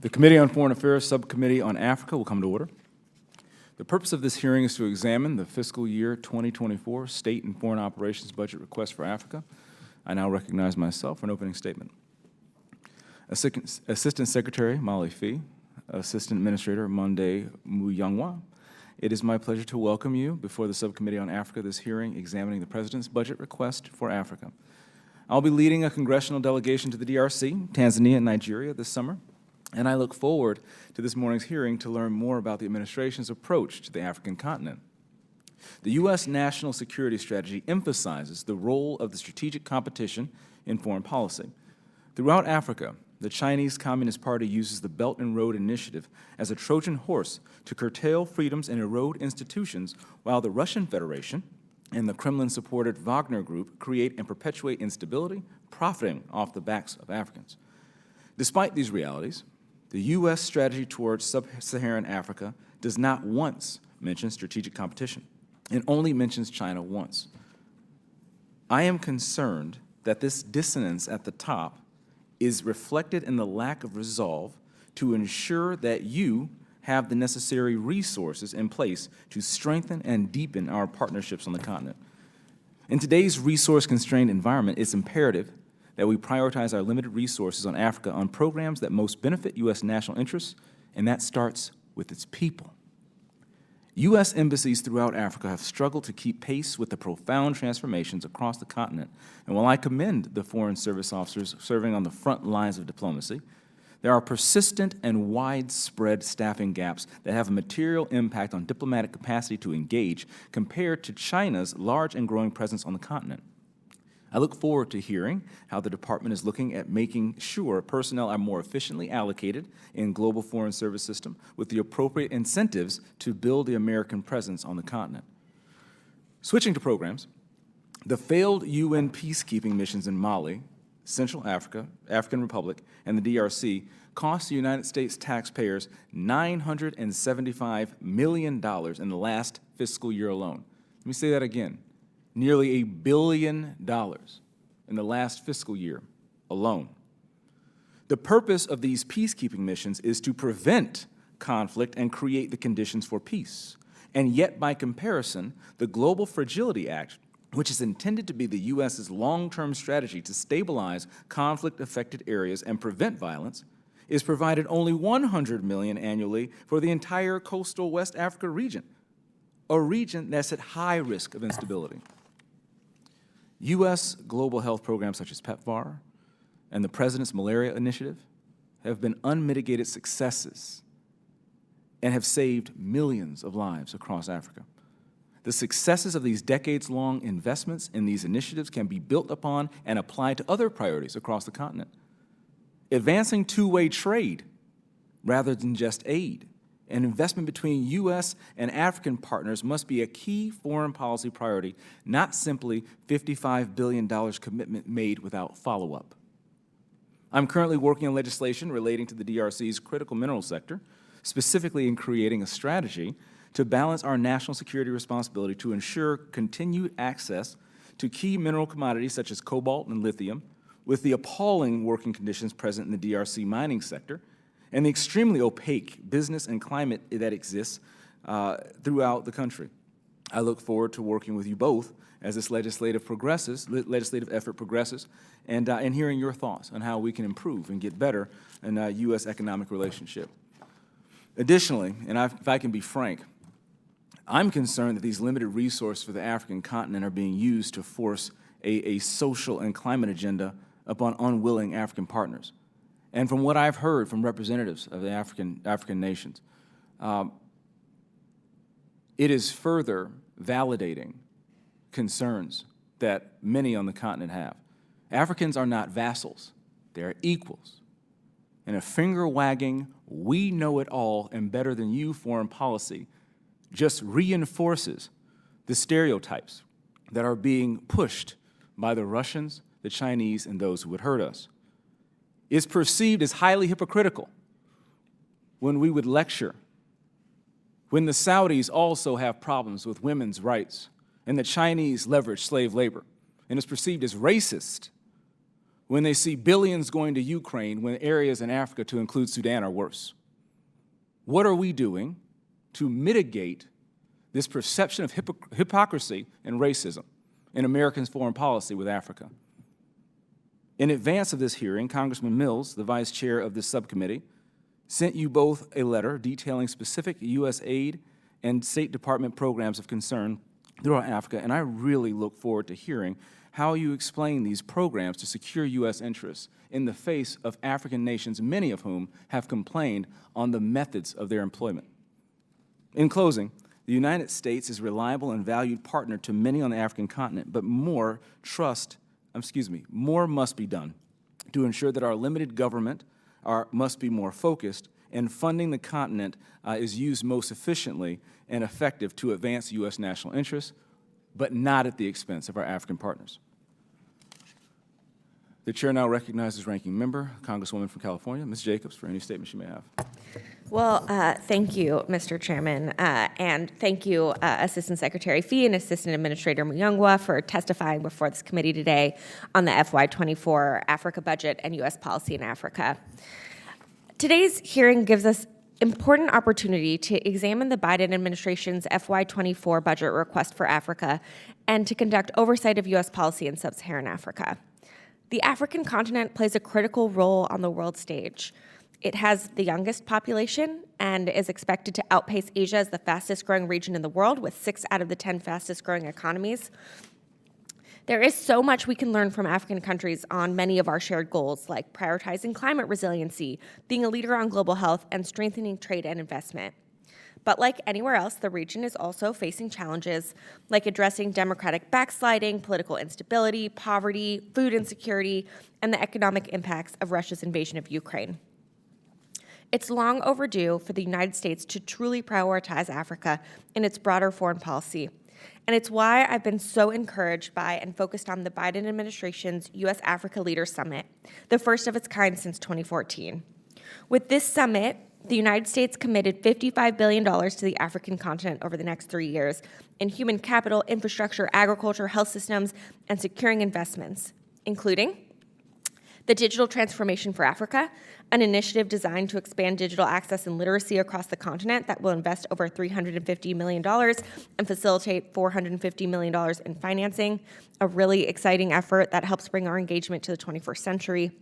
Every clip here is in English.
The Committee on Foreign Affairs Subcommittee on Africa will come to order. The purpose of this hearing is to examine the fiscal year 2024 State and Foreign Operations Budget Request for Africa. I now recognize myself for an opening statement. Assistant Secretary Molly Phee, Assistant Administrator Monde Muyangwa. It is my pleasure to welcome you before the Subcommittee on Africa this hearing examining the President's budget request for Africa. I'll be leading a congressional delegation to the DRC, Tanzania, and Nigeria this summer, and I look forward to this morning's hearing to learn more about the administration's approach to the African continent. The U.S. national security strategy emphasizes the role of the strategic competition in foreign policy. Throughout Africa, the Chinese Communist Party uses the Belt and Road Initiative as a Trojan horse to curtail freedoms and erode institutions, while the Russian Federation and the Kremlin-supported Wagner Group create and perpetuate instability, profiting off the backs of Africans. Despite these realities, the U.S. strategy towards sub-Saharan Africa does not once mention strategic competition. It only mentions China once. I am concerned that this dissonance at the top is reflected in the lack of resolve to ensure that you have the necessary resources in place to strengthen and deepen our partnerships on the continent. In today's resource-constrained environment, it's imperative that we prioritize our limited resources on Africa on programs that most benefit U.S. national interests, and that starts with its people. U.S. embassies throughout Africa have struggled to keep pace with the profound transformations across the continent, and while I commend the Foreign Service officers serving on the front lines of diplomacy, there are persistent and widespread staffing gaps that have a material impact on diplomatic capacity to engage compared to China's large and growing presence on the continent. I look forward to hearing how the Department is looking at making sure personnel are more efficiently allocated in global foreign service system with the appropriate incentives to build the American presence on the continent. Switching to programs, the failed UN peacekeeping missions in Mali, Central Africa, African Republic, and the DRC cost the United States taxpayers $975 million in the last fiscal year alone. Let me say that again. Nearly $1 billion in the last fiscal year alone. The purpose of these peacekeeping missions is to prevent conflict and create the conditions for peace. And yet, by comparison, the Global Fragility Act, which is intended to be the U.S.'s long-term strategy to stabilize conflict-affected areas and prevent violence, is provided only $100 million annually for the entire coastal West Africa region, a region that's at high risk of instability. U.S. global health programs such as PEPFAR and the President's Malaria Initiative have been unmitigated successes and have saved millions of lives across Africa. The successes of these decades-long investments in these initiatives can be built upon and applied to other priorities across the continent. Advancing two-way trade rather than just aid, and investment between U.S. and African partners must be a key foreign policy priority, not simply $55 billion commitment made without follow-up. I'm currently working on legislation relating to the DRC's critical mineral sector, specifically in creating a strategy to balance our national security responsibility to ensure continued access to key mineral commodities such as cobalt and lithium, with the appalling working conditions present in the DRC mining sector, and the extremely opaque business and climate that exists throughout the country. I look forward to working with you both as this legislative effort progresses, and hearing your thoughts on how we can improve and get better in a U.S. economic relationship. Additionally, and if I can be frank, I'm concerned that these limited resources for the African continent are being used to force a social and climate agenda upon unwilling African partners. And from what I've heard from representatives of the African nations, it is further validating concerns that many on the continent have. Africans are not vassals, they are equals. And a finger-wagging, we know it all and better than you foreign policy just reinforces the stereotypes that are being pushed by the Russians, the Chinese, and those who would hurt us. Is perceived as highly hypocritical when we would lecture, when the Saudis also have problems with women's rights, and the Chinese leverage slave labor, and is perceived as racist when they see billions going to Ukraine when areas in Africa, to include Sudan, are worse? What are we doing to mitigate this perception of hypocrisy and racism in American foreign policy with Africa? In advance of this hearing, Congressman Mills, the vice chair of this subcommittee, sent you both a letter detailing specific U.S. aid and State Department programs of concern throughout Africa, and I really look forward to hearing how you explain these programs to secure U.S. interests in the face of African nations, many of whom have complained on the methods of their employment. In closing, the United States is a reliable and valued partner to many on the African continent, but more must be done to ensure that our limited government must be more focused, and funding the continent is used most efficiently and effective to advance U.S. national interests, but not at the expense of our African partners. The chair now recognizes Ranking Member, Congresswoman from California, Ms. Jacobs, for any statement she may have. Well, thank you, Mr. Chairman, and thank you, Assistant Secretary Phee and Assistant Administrator Muyangwa, for testifying before this committee today on the FY24 Africa budget and U.S. policy in Africa. Today's hearing gives us important opportunity to examine the Biden administration's FY24 budget request for Africa and to conduct oversight of U.S. policy in sub-Saharan Africa. The African continent plays a critical role on the world stage. It has the youngest population and is expected to outpace Asia as the fastest growing region in the world, with 6 out of the 10 fastest growing economies. There is so much we can learn from African countries on many of our shared goals, like prioritizing climate resiliency, being a leader on global health, and strengthening trade and investment. But like anywhere else, the region is also facing challenges like addressing democratic backsliding, political instability, poverty, food insecurity, and the economic impacts of Russia's invasion of Ukraine. It's long overdue for the United States to truly prioritize Africa in its broader foreign policy. And it's why I've been so encouraged by and focused on the Biden administration's U.S.-Africa Leaders Summit, the first of its kind since 2014. With this summit, the United States committed $55 billion to the African continent over the next 3 years in human capital, infrastructure, agriculture, health systems, and securing investments, including the Digital Transformation for Africa, an initiative designed to expand digital access and literacy across the continent that will invest over $350 million and facilitate $450 million in financing, a really exciting effort that helps bring our engagement to the 21st century.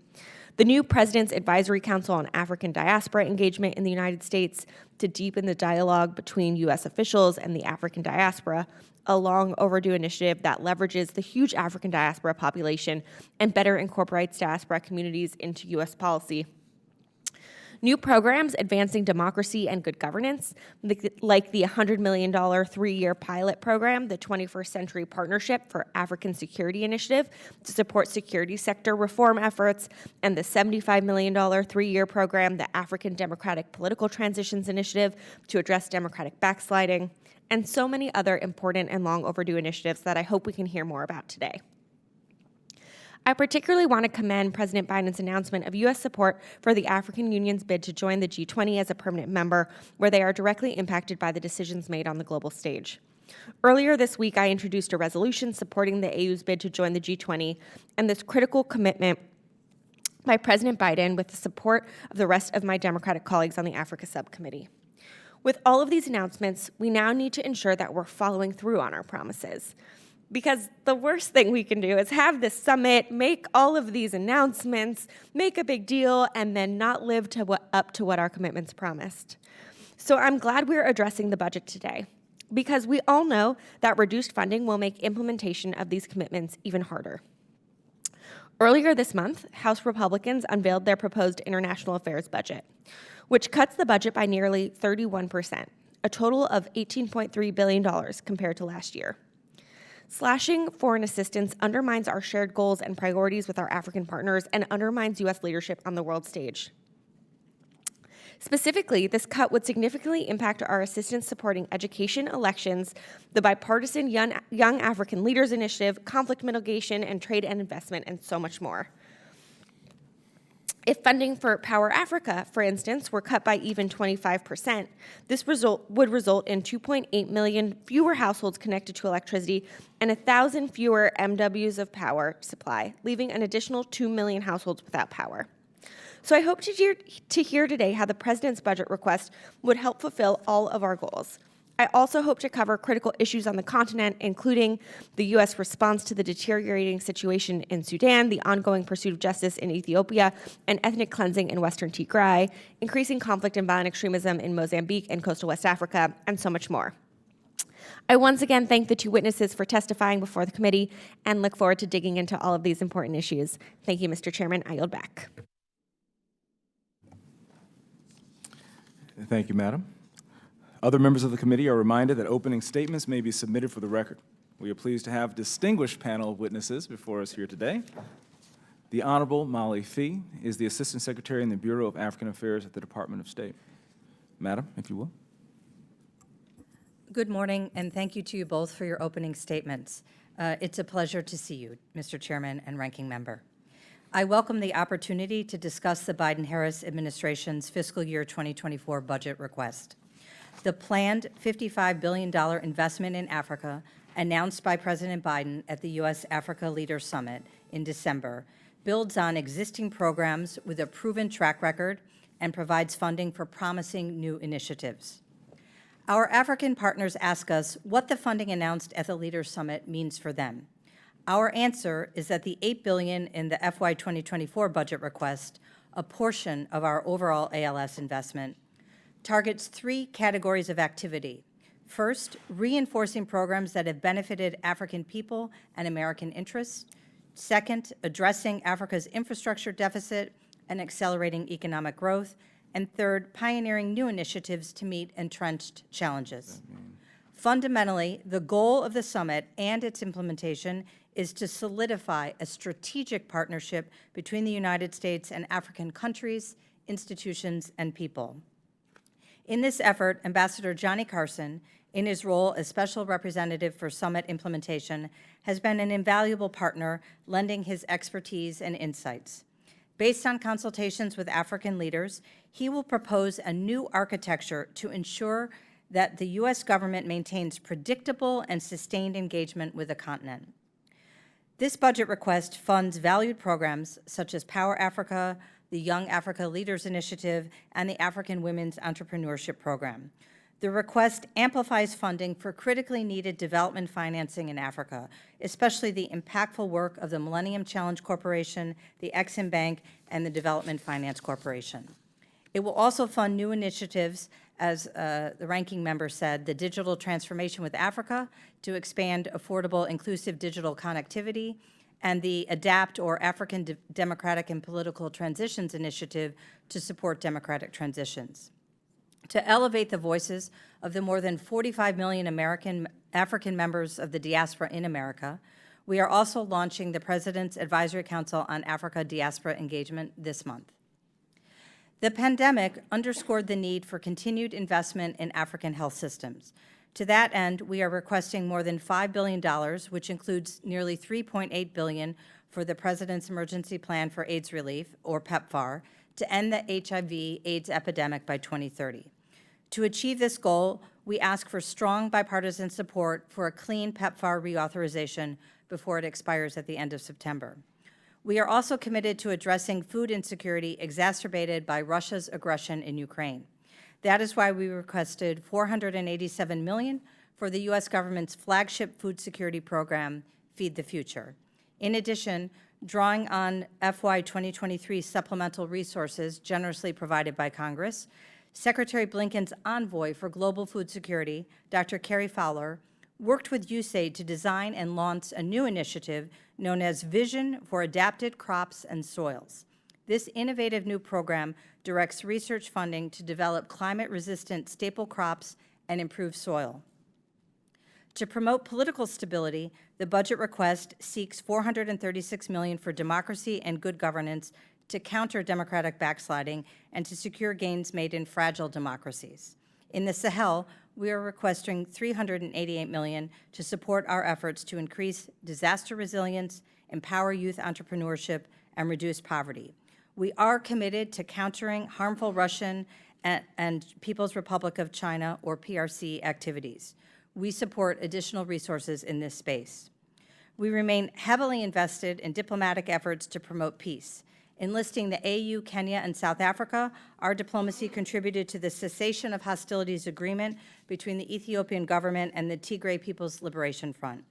The new President's Advisory Council on African Diaspora Engagement in the United States to deepen the dialogue between U.S. officials and the African diaspora, a long overdue initiative that leverages the huge African diaspora population and better incorporates diaspora communities into U.S. policy. New programs advancing democracy and good governance, like the $100 million 3-year pilot program, the 21st Century Partnership for African Security Initiative to support security sector reform efforts, and the $75 million 3-year program, the African Democratic Political Transitions Initiative to address democratic backsliding, and so many other important and long overdue initiatives that I hope we can hear more about today. I particularly want to commend President Biden's announcement of U.S. support for the African Union's bid to join the G20 as a permanent member, where they are directly impacted by the decisions made on the global stage. Earlier this week, I introduced a resolution supporting the AU's bid to join the G20, and this critical commitment by President Biden with the support of the rest of my Democratic colleagues on the Africa Subcommittee. With all of these announcements, we now need to ensure that we're following through on our promises. Because the worst thing we can do is have this summit, make all of these announcements, make a big deal, and then not live up to what our commitments promised. So I'm glad we're addressing the budget today, because we all know that reduced funding will make implementation of these commitments even harder. Earlier this month, House Republicans unveiled their proposed international affairs budget, which cuts the budget by nearly 31%, a total of $18.3 billion compared to last year. Slashing foreign assistance undermines our shared goals and priorities with our African partners and undermines U.S. leadership on the world stage. Specifically, this cut would significantly impact our assistance supporting education, elections, the bipartisan Young African Leaders Initiative, conflict mitigation, and trade and investment, and so much more. If funding for Power Africa, for instance, were cut by even 25%, this would result in 2.8 million fewer households connected to electricity and 1,000 fewer MWs of power supply, leaving an additional 2 million households without power. So I hope to hear today how the President's budget request would help fulfill all of our goals. I also hope to cover critical issues on the continent, including the U.S. response to the deteriorating situation in Sudan, the ongoing pursuit of justice in Ethiopia, and ethnic cleansing in Western Tigray, increasing conflict and violent extremism in Mozambique and coastal West Africa, and so much more. I once again thank the two witnesses for testifying before the committee and look forward to digging into all of these important issues. Thank you, Mr. Chairman. I yield back. Thank you, Madam. Other members of the committee are reminded that opening statements may be submitted for the record. We are pleased to have a distinguished panel of witnesses before us here today. The Honorable Molly Phee is the Assistant Secretary in the Bureau of African Affairs at the Department of State. Madam, if you will. Good morning, and thank you to you both for your opening statements. It's a pleasure to see you, Mr. Chairman and Ranking Member. I welcome the opportunity to discuss the Biden-Harris administration's fiscal year 2024 budget request. The planned $55 billion investment in Africa announced by President Biden at the U.S.-Africa Leaders Summit in December builds on existing programs with a proven track record and provides funding for promising new initiatives. Our African partners ask us what the funding announced at the Leaders Summit means for them. Our answer is that the $8 billion in the FY 2024 budget request, a portion of our overall ALS investment, targets three categories of activity. First, reinforcing programs that have benefited African people and American interests. Second, addressing Africa's infrastructure deficit and accelerating economic growth. And third, pioneering new initiatives to meet entrenched challenges. Fundamentally, the goal of the summit and its implementation is to solidify a strategic partnership between the United States and African countries, institutions, and people. In this effort, Ambassador Johnny Carson, in his role as Special Representative for Summit implementation, has been an invaluable partner, lending his expertise and insights. Based on consultations with African leaders, he will propose a new architecture to ensure that the U.S. government maintains predictable and sustained engagement with the continent. This budget request funds valued programs such as Power Africa, the Young Africa Leaders Initiative, and the African Women's Entrepreneurship Program. The request amplifies funding for critically needed development financing in Africa, especially the impactful work of the Millennium Challenge Corporation, the Exim Bank, and the Development Finance Corporation. It will also fund new initiatives, as the ranking member said, the Digital Transformation with Africa to expand affordable, inclusive digital connectivity, and the ADAPT, or African Democratic and Political Transitions Initiative, to support democratic transitions. To elevate the voices of the more than 45 million African members of the diaspora in America, we are also launching the President's Advisory Council on Africa Diaspora Engagement this month. The pandemic underscored the need for continued investment in African health systems. To that end, we are requesting more than $5 billion, which includes nearly $3.8 billion for the President's Emergency Plan for AIDS Relief, or PEPFAR, to end the HIV/AIDS epidemic by 2030. To achieve this goal, we ask for strong bipartisan support for a clean PEPFAR reauthorization before it expires at the end of September. We are also committed to addressing food insecurity exacerbated by Russia's aggression in Ukraine. That is why we requested $487 million for the U.S. government's flagship food security program, Feed the Future. In addition, drawing on FY 2023 supplemental resources generously provided by Congress, Secretary Blinken's envoy for global food security, Dr. Carrie Fowler, worked with USAID to design and launch a new initiative known as Vision for Adapted Crops and Soils. This innovative new program directs research funding to develop climate-resistant staple crops and improve soil. To promote political stability, the budget request seeks $436 million for democracy and good governance to counter democratic backsliding and to secure gains made in fragile democracies. In the Sahel, we are requesting $388 million to support our efforts to increase disaster resilience, empower youth entrepreneurship, and reduce poverty. We are committed to countering harmful Russian and People's Republic of China, or PRC, activities. We support additional resources in this space. We remain heavily invested in diplomatic efforts to promote peace. Enlisting the AU, Kenya, and South Africa, our diplomacy contributed to the cessation of hostilities agreement between the Ethiopian government and the Tigray People's Liberation Front.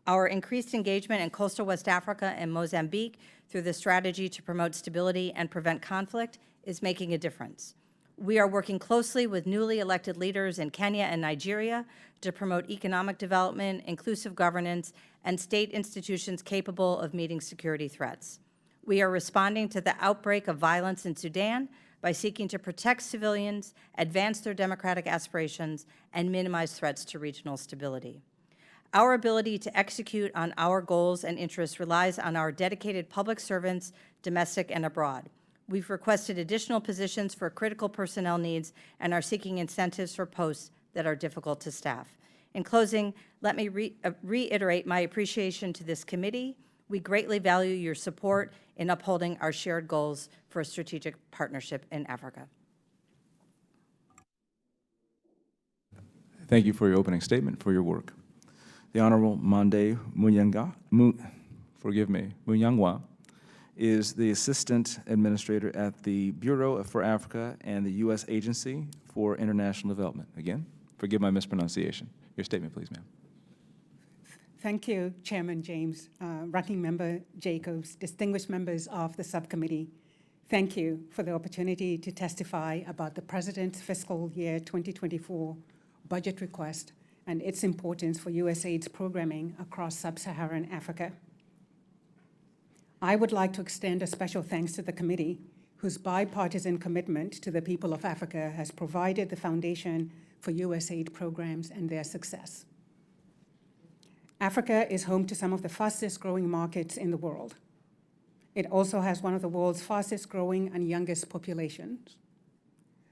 Our increased engagement in coastal West Africa and Mozambique through the strategy to promote stability and prevent conflict is making a difference. We are working closely with newly elected leaders in Kenya and Nigeria to promote economic development, inclusive governance, and state institutions capable of meeting security threats. We are responding to the outbreak of violence in Sudan by seeking to protect civilians, advance their democratic aspirations, and minimize threats to regional stability. Our ability to execute on our goals and interests relies on our dedicated public servants, domestic and abroad. We've requested additional positions for critical personnel needs and are seeking incentives for posts that are difficult to staff. In closing, let me reiterate my appreciation to this committee. We greatly value your support in upholding our shared goals for a strategic partnership in Africa. Thank you for your opening statement, for your work. The Honorable Monde Muyangwa is the Assistant Administrator at the Bureau for Africa and the U.S. Agency for International Development. Again, forgive my mispronunciation. Your statement, please, ma'am. Thank you, Chairman James, Ranking Member Jacobs, distinguished members of the subcommittee. Thank you for the opportunity to testify about the President's fiscal year 2024 budget request and its importance for USAID's programming across sub-Saharan Africa. I would like to extend a special thanks to the committee, whose bipartisan commitment to the people of Africa has provided the foundation for USAID programs and their success. Africa is home to some of the fastest growing markets in the world. It also has one of the world's fastest growing and youngest populations.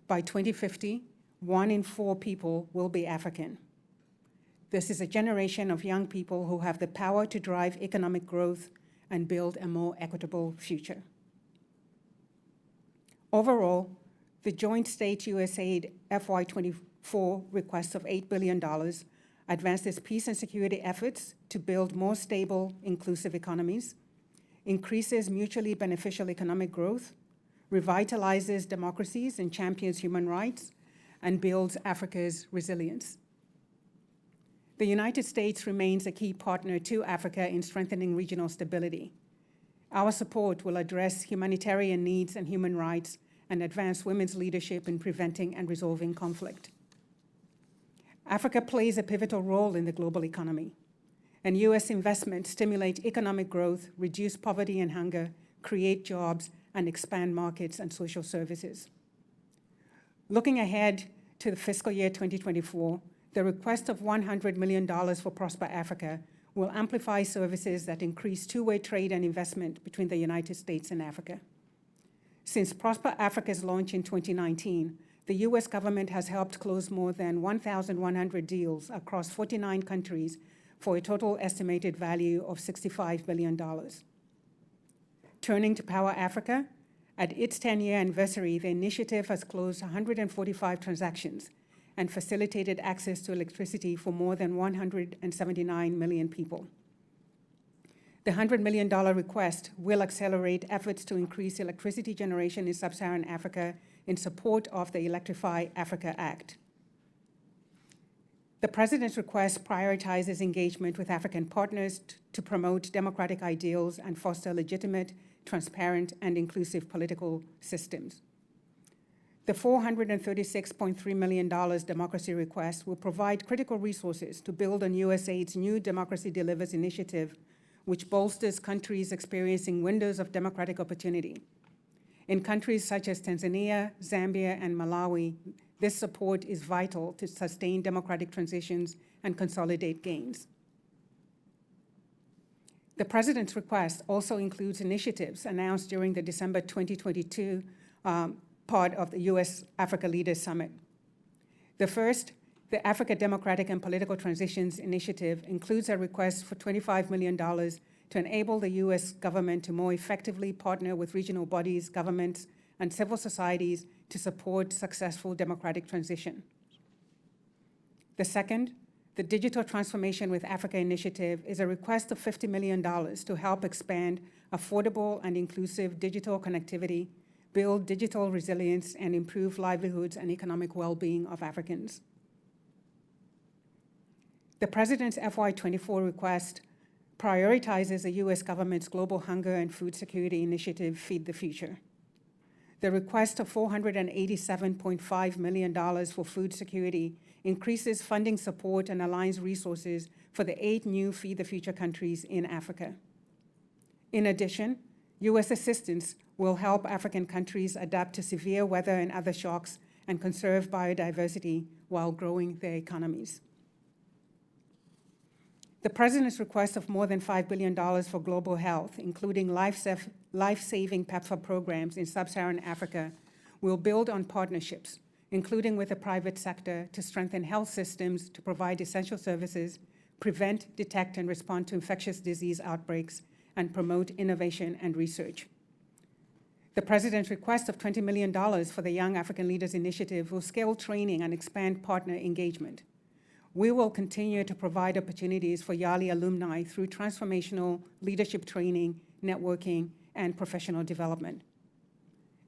By 2050, 1 in 4 people will be African. This is a generation of young people who have the power to drive economic growth and build a more equitable future. Overall, the joint state USAID FY24 request of $8 billion advances peace and security efforts to build more stable, inclusive economies, increases mutually beneficial economic growth, revitalizes democracies and champions human rights, and builds Africa's resilience. The United States remains a key partner to Africa in strengthening regional stability. Our support will address humanitarian needs and human rights and advance women's leadership in preventing and resolving conflict. Africa plays a pivotal role in the global economy, and U.S. investments stimulate economic growth, reduce poverty and hunger, create jobs, and expand markets and social services. Looking ahead to the fiscal year 2024, the request of $100 million for Prosper Africa will amplify services that increase two-way trade and investment between the United States and Africa. Since Prosper Africa's launch in 2019, the U.S. government has helped close more than 1,100 deals across 49 countries for a total estimated value of $65 billion. Turning to Power Africa, at its 10-year anniversary, the initiative has closed 145 transactions and facilitated access to electricity for more than 179 million people. The $100 million request will accelerate efforts to increase electricity generation in sub-Saharan Africa in support of the Electrify Africa Act. The President's request prioritizes engagement with African partners to promote democratic ideals and foster legitimate, transparent, and inclusive political systems. The $436.3 million democracy request will provide critical resources to build on USAID's new Democracy Delivers initiative, which bolsters countries experiencing windows of democratic opportunity. In countries such as Tanzania, Zambia, and Malawi, this support is vital to sustain democratic transitions and consolidate gains. The President's request also includes initiatives announced during the December 2022 part of the U.S.-Africa Leaders Summit. The first, the Africa Democratic and Political Transitions Initiative, includes a request for $25 million to enable the U.S. government to more effectively partner with regional bodies, governments, and civil societies to support successful democratic transition. The second, the Digital Transformation with Africa initiative, is a request of $50 million to help expand affordable and inclusive digital connectivity, build digital resilience, and improve livelihoods and economic well-being of Africans. The President's FY24 request prioritizes the U.S. government's Global Hunger and Food Security Initiative, Feed the Future. The request of $487.5 million for food security increases funding support and aligns resources for the 8 new Feed the Future countries in Africa. In addition, U.S. assistance will help African countries adapt to severe weather and other shocks and conserve biodiversity while growing their economies. The President's request of more than $5 billion for global health, including life-saving PEPFAR programs in sub-Saharan Africa, will build on partnerships, including with the private sector, to strengthen health systems, to provide essential services, prevent, detect, and respond to infectious disease outbreaks, and promote innovation and research. The President's request of $20 million for the Young African Leaders Initiative will scale training and expand partner engagement. We will continue to provide opportunities for YALI alumni through transformational leadership training, networking, and professional development.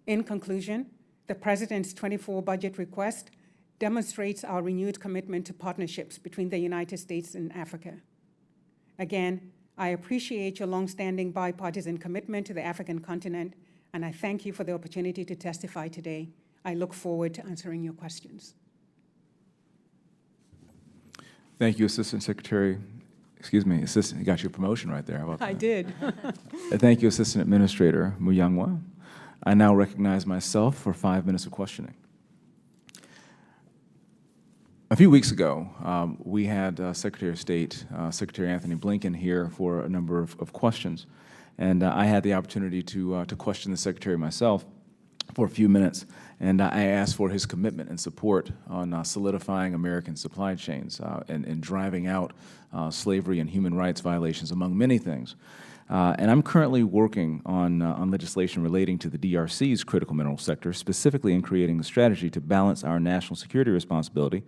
In conclusion, the President's 24 budget request demonstrates our renewed commitment to partnerships between the United States and Africa. Again, I appreciate your longstanding bipartisan commitment to the African continent, and I thank you for the opportunity to testify today. I look forward to answering your questions. Thank you, Assistant Secretary. Excuse me, Assistant, you got your promotion right there. How about that? I did. Thank you, Assistant Administrator Muyangwa. I now recognize myself for 5 minutes of questioning. A few weeks ago, we had Secretary of State, Secretary Anthony Blinken here for a number of questions, and I had the opportunity to question the Secretary myself for a few minutes, and I asked for his commitment and support on solidifying American supply chains and driving out slavery and human rights violations, among many things. And I'm currently working on legislation relating to the DRC's critical mineral sector, specifically in creating a strategy to balance our national security responsibility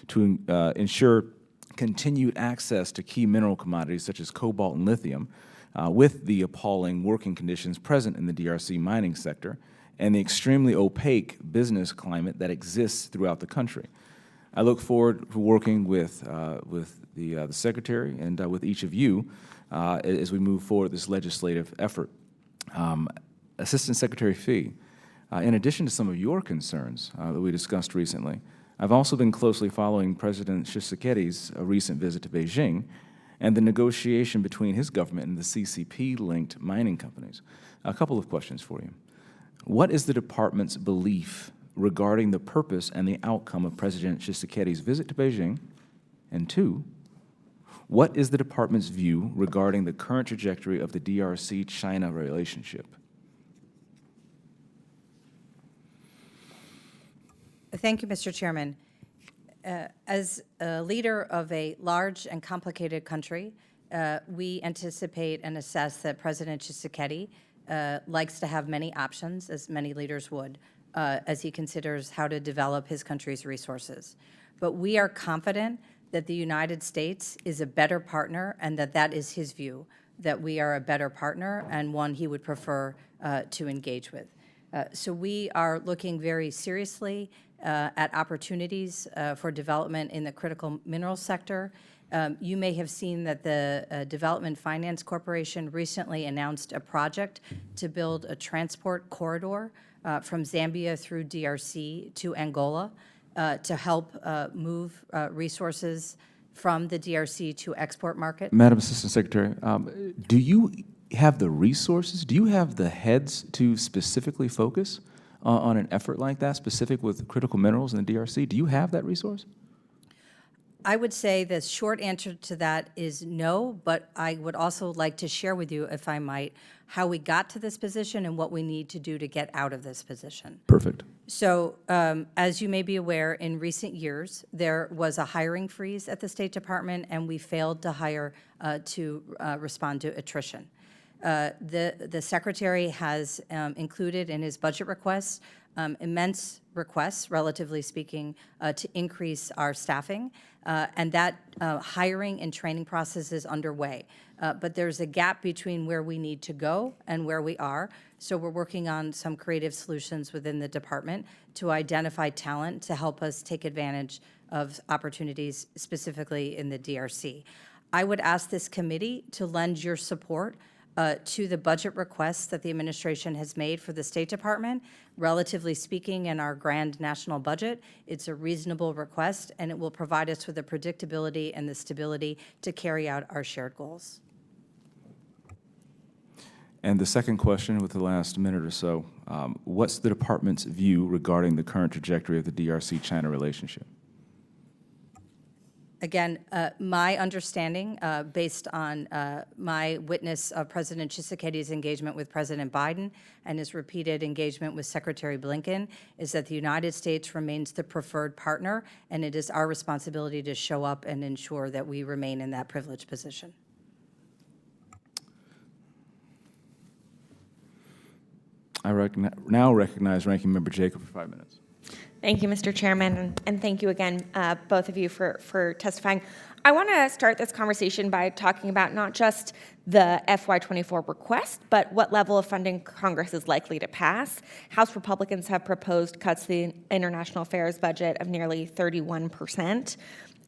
to ensure continued access to key mineral commodities such as cobalt and lithium with the appalling working conditions present in the DRC mining sector and the extremely opaque business climate that exists throughout the country. I look forward to working with the Secretary and with each of you as we move forward this legislative effort. Assistant Secretary Phee, in addition to some of your concerns that we discussed recently, I've also been closely following President Tshisekedi's recent visit to Beijing and the negotiation between his government and the CCP-linked mining companies. A couple of questions for you. What is the department's belief regarding the purpose and the outcome of President Tshisekedi's visit to Beijing? And 2, what is the department's view regarding the current trajectory of the DRC-China relationship? Thank you, Mr. Chairman. As a leader of a large and complicated country, we anticipate and assess that President Tshisekedi likes to have many options, as many leaders would, as he considers how to develop his country's resources. But we are confident that the United States is a better partner and that is his view, that we are a better partner and one he would prefer to engage with. So we are looking very seriously at opportunities for development in the critical mineral sector. You may have seen that the Development Finance Corporation recently announced a project to build a transport corridor from Zambia through DRC to Angola to help move resources from the DRC to export markets. Madam Assistant Secretary, do you have the resources? Do you have the heads to specifically focus on an effort like that, specific with critical minerals in the DRC? Do you have that resource? I would say the short answer to that is no, but I would also like to share with you, if I might, how we got to this position and what we need to do to get out of this position. Perfect. So, as you may be aware, in recent years, there was a hiring freeze at the State Department, and we failed to hire to respond to attrition. The Secretary has included in his budget requests immense requests, relatively speaking, to increase our staffing, and that hiring and training process is underway. But there's a gap between where we need to go and where we are, so we're working on some creative solutions within the department to identify talent to help us take advantage of opportunities specifically in the DRC. I would ask this committee to lend your support to the budget requests that the administration has made for the State Department. Relatively speaking, in our grand national budget, it's a reasonable request, and it will provide us with the predictability and the stability to carry out our shared goals. And the second question, with the last minute or so, what's the department's view regarding the current trajectory of the DRC-China relationship? Again, my understanding, based on my witness of President Tshisekedi's engagement with President Biden and his repeated engagement with Secretary Blinken, is that the United States remains the preferred partner, and it is our responsibility to show up and ensure that we remain in that privileged position. I now recognize Ranking Member Jacob for 5 minutes. Thank you, Mr. Chairman, and thank you again, both of you, for testifying. I want to start this conversation by talking about not just the FY24 request, but what level of funding Congress is likely to pass. House Republicans have proposed cuts to the international affairs budget of nearly 31%.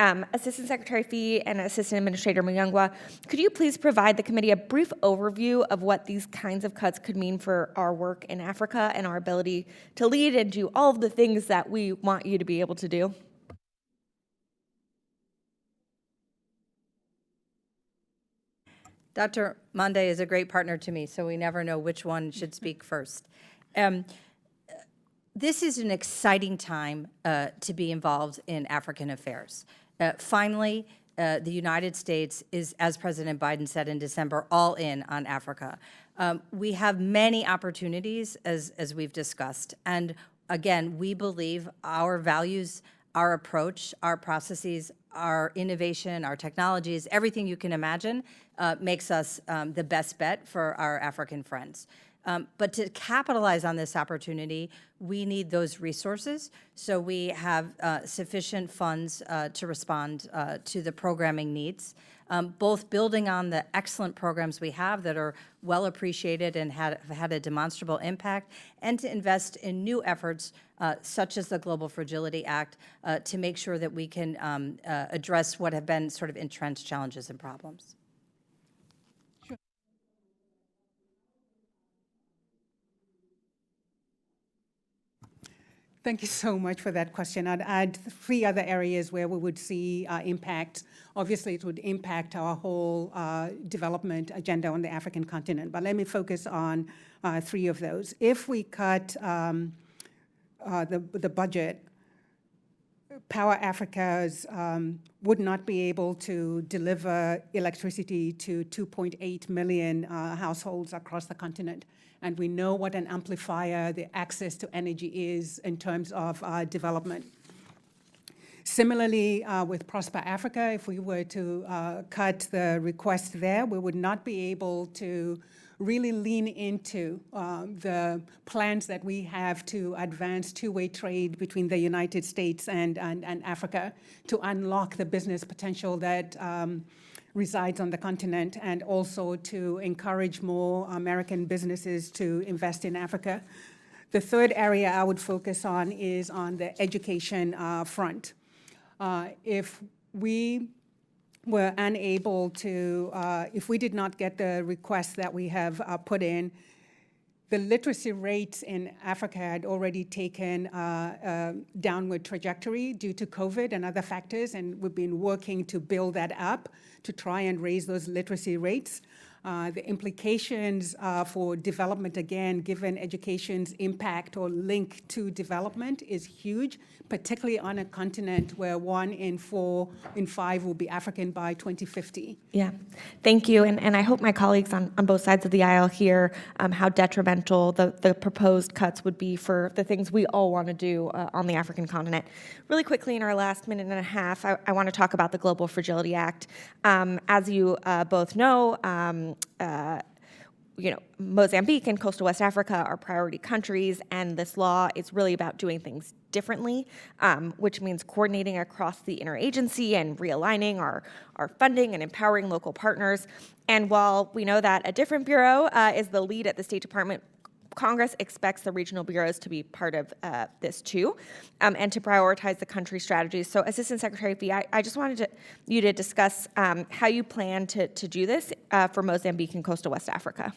Assistant Secretary Phee and Assistant Administrator Muyangwa, could you please provide the committee a brief overview of what these kinds of cuts could mean for our work in Africa and our ability to lead and do all of the things that we want you to be able to do? Dr. Monde is a great partner to me, so we never know which one should speak first. This is an exciting time to be involved in African affairs. Finally, the United States is, as President Biden said in December, all in on Africa. We have many opportunities, as we've discussed. And again, we believe our values, our approach, our processes, our innovation, our technologies, everything you can imagine makes us the best bet for our African friends. But to capitalize on this opportunity, we need those resources. So we have sufficient funds to respond to the programming needs, both building on the excellent programs we have that are well appreciated and have had a demonstrable impact, and to invest in new efforts such as the Global Fragility Act to make sure that we can address what have been sort of entrenched challenges and problems. Thank you so much for that question. I'd add 3 other areas where we would see impact. Obviously, it would impact our whole development agenda on the African continent, but let me focus on 3 of those. If we cut the budget, Power Africa's would not be able to deliver electricity to 2.8 million households across the continent. And we know what an amplifier the access to energy is in terms of development. Similarly, with Prosper Africa, if we were to cut the request there, we would not be able to really lean into the plans that we have to advance two-way trade between the United States and Africa to unlock the business potential that resides on the continent, and also to encourage more American businesses to invest in Africa. The third area I would focus on is on the education front. If we were unable to, if we did not get the requests that we have put in, the literacy rates in Africa had already taken a downward trajectory due to COVID and other factors, and we've been working to build that up to try and raise those literacy rates. The implications for development, again, given education's impact or link to development, is huge, particularly on a continent where 1 in 4 in 5 will be African by 2050. Yeah, thank you. And I hope my colleagues on both sides of the aisle hear how detrimental the proposed cuts would be for the things we all want to do on the African continent. Really quickly, in our last minute and a half, I want to talk about the Global Fragility Act. As you both know, Mozambique and coastal West Africa are priority countries, and this law is really about doing things differently, which means coordinating across the interagency and realigning our funding and empowering local partners. And while we know that a different bureau is the lead at the State Department, Congress expects the regional bureaus to be part of this too, and to prioritize the country strategies. So, Assistant Secretary Phee, I just wanted you to discuss how you plan to do this for Mozambique and coastal West Africa.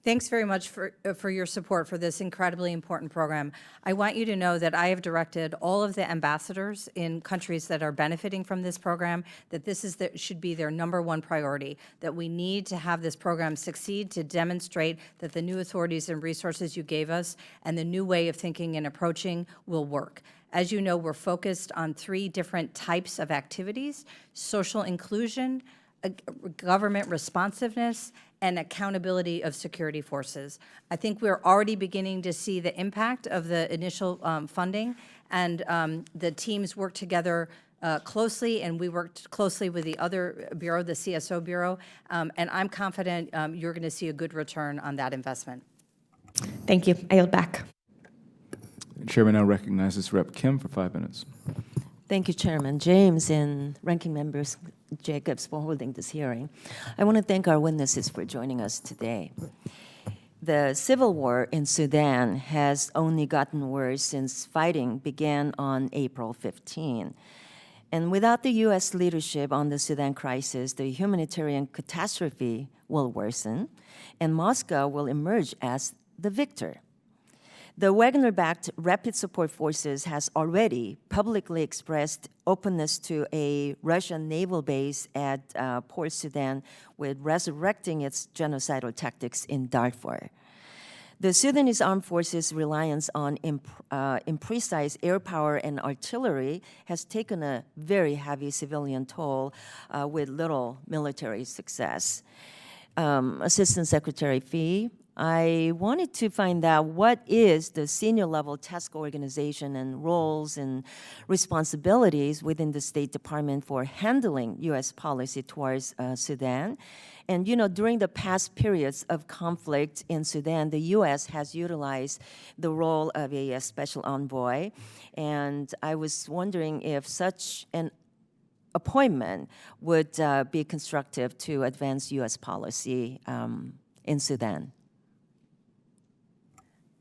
Thanks very much for your support for this incredibly important program. I want you to know that I have directed all of the ambassadors in countries that are benefiting from this program that this should be their #1 priority, that we need to have this program succeed to demonstrate that the new authorities and resources you gave us and the new way of thinking and approaching will work. As you know, we're focused on 3 different types of activities: social inclusion, government responsiveness, and accountability of security forces. I think we're already beginning to see the impact of the initial funding, and the teams work together closely, and we worked closely with the other bureau, the CSO Bureau, and I'm confident you're going to see a good return on that investment. Thank you. I yield back. The Chairman now recognizes Rep. Kim for 5 minutes. Thank you, Chairman James and Ranking Members Jacobs for holding this hearing. I want to thank our witnesses for joining us today. The civil war in Sudan has only gotten worse since fighting began on April 15. And without the U.S. leadership on the Sudan crisis, the humanitarian catastrophe will worsen, and Moscow will emerge as the victor. The Wagner-backed Rapid Support Forces has already publicly expressed openness to a Russian naval base at Port Sudan, with resurrecting its genocidal tactics in Darfur. The Sudanese armed forces' reliance on imprecise air power and artillery has taken a very heavy civilian toll with little military success. Assistant Secretary Phee, I wanted to find out what is the senior level task organization and roles and responsibilities within the State Department for handling U.S. policy towards Sudan. And, during the past periods of conflict in Sudan, the U.S. has utilized the role of a special envoy. And I was wondering if such an appointment would be constructive to advance U.S. policy in Sudan.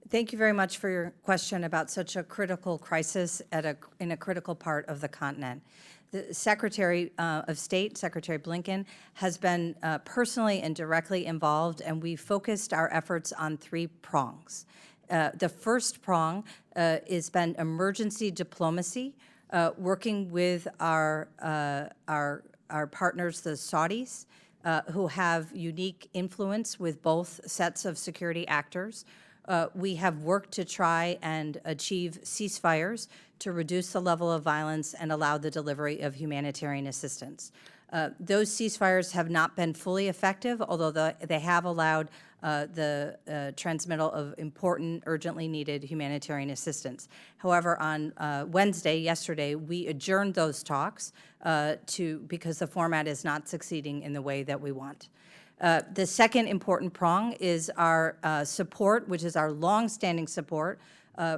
Thank you very much for your question about such a critical crisis in a critical part of the continent. The Secretary of State, Secretary Blinken, has been personally and directly involved, and we focused our efforts on 3 prongs. The first prong has been emergency diplomacy, working with our partners, the Saudis, who have unique influence with both sets of security actors. We have worked to try and achieve ceasefires to reduce the level of violence and allow the delivery of humanitarian assistance. Those ceasefires have not been fully effective, although they have allowed the transmittal of important, urgently needed humanitarian assistance. However, on yesterday, we adjourned those talks because the format is not succeeding in the way that we want. The second important prong is our support, which is our longstanding support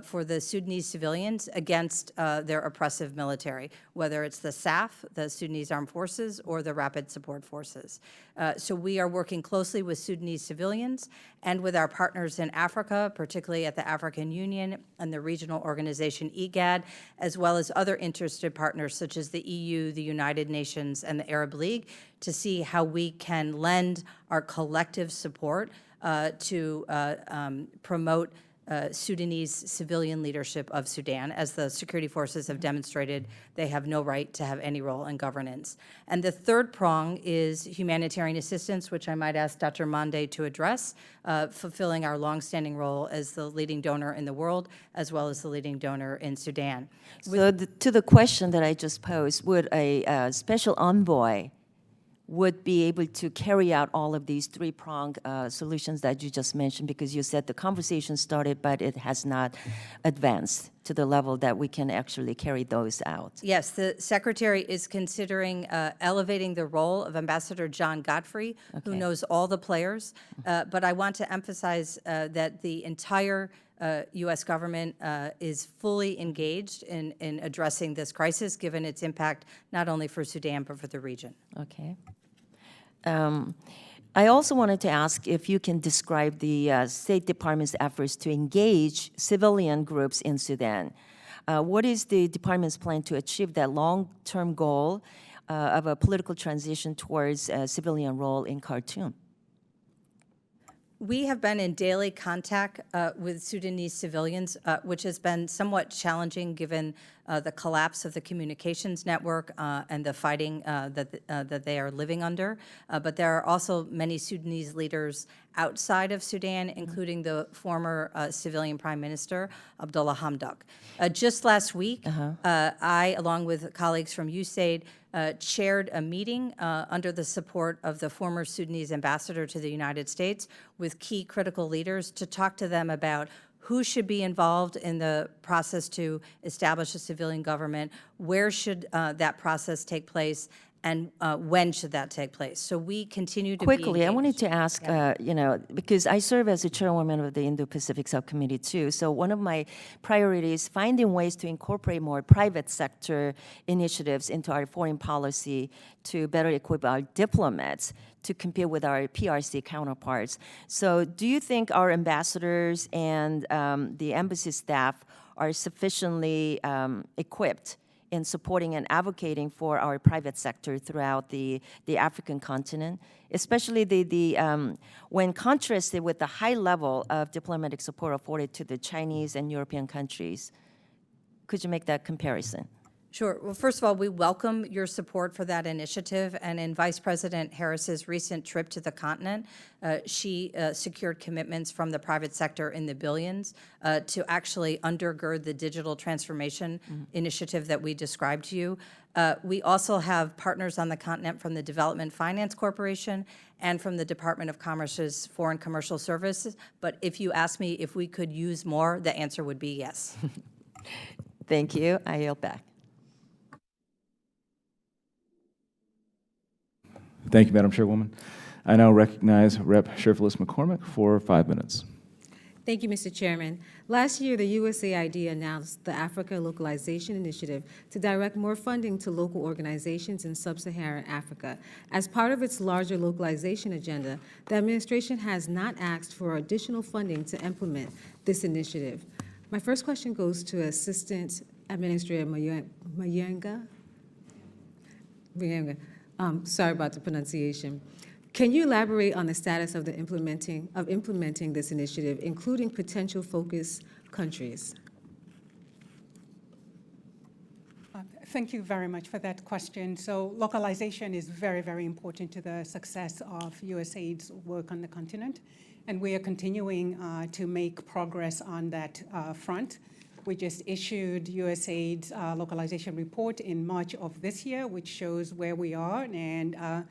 for the Sudanese civilians against their oppressive military, whether it's the SAF, the Sudanese Armed Forces, or the Rapid Support Forces. So we are working closely with Sudanese civilians and with our partners in Africa, particularly at the African Union and the regional organization IGAD, as well as other interested partners such as the EU, the United Nations, and the Arab League, to see how we can lend our collective support to promote Sudanese civilian leadership of Sudan. As the security forces have demonstrated, they have no right to have any role in governance. And the third prong is humanitarian assistance, which I might ask Dr. Monde to address, fulfilling our longstanding role as the leading donor in the world, as well as the leading donor in Sudan. So to the question that I just posed, would a special envoy would be able to carry out all of these three-pronged solutions that you just mentioned, because you said the conversation started, but it has not advanced to the level that we can actually carry those out? Yes, the Secretary is considering elevating the role of Ambassador John Godfrey, who Okay. knows all the players. But I want to emphasize that the entire U.S. government is fully engaged in addressing this crisis, given its impact not only for Sudan, but for the region. Okay. I also wanted to ask if you can describe the State Department's efforts to engage civilian groups in Sudan. What is the department's plan to achieve that long-term goal of a political transition towards a civilian role in Khartoum? We have been in daily contact with Sudanese civilians, which has been somewhat challenging given the collapse of the communications network and the fighting that they are living under. But there are also many Sudanese leaders outside of Sudan, including the former civilian prime minister, Abdullah Hamdok. Just last week, I, along with colleagues from USAID, chaired a meeting under the support of the former Sudanese ambassador to the United States with key critical leaders to talk to them about who should be involved in the process to establish a civilian government, where should that process take place, and when should that take place. So we continue to Quickly, be I wanted engaged. to ask, because I serve as the chairwoman of the Indo-Pacific Subcommittee too, so one of my priorities is finding ways to incorporate more private sector initiatives into our foreign policy to better equip our diplomats to compete with our PRC counterparts. So do you think our ambassadors and the embassy staff are sufficiently equipped in supporting and advocating for our private sector throughout the African continent, especially when contrasted with the high level of diplomatic support afforded to the Chinese and European countries? Could you make that comparison? Sure. Well, first of all, we welcome your support for that initiative. And in Vice President Harris's recent trip to the continent, she secured commitments from the private sector in the billions to actually undergird the digital transformation initiative that we described to you. We also have partners on the continent from the Development Finance Corporation and from the Department of Commerce's Foreign Commercial Services. But if you ask me if we could use more, the answer would be yes. Thank you. I yield back. Thank you, Madam Chairwoman. I now recognize Rep. Sherfilis McCormick for 5 minutes. Thank you, Mr. Chairman. Last year, the USAID announced the Africa Localization Initiative to direct more funding to local organizations in sub-Saharan Africa. As part of its larger localization agenda, the administration has not asked for additional funding to implement this initiative. My first question goes to Assistant Administrator Muyangwa. Sorry about the pronunciation. Can you elaborate on the status of implementing this initiative, including potential focus countries? Thank you very much for that question. So localization is very, very important to the success of USAID's work on the continent, and we are continuing to make progress on that front. We just issued USAID's localization report in March of this year, which shows where we are, and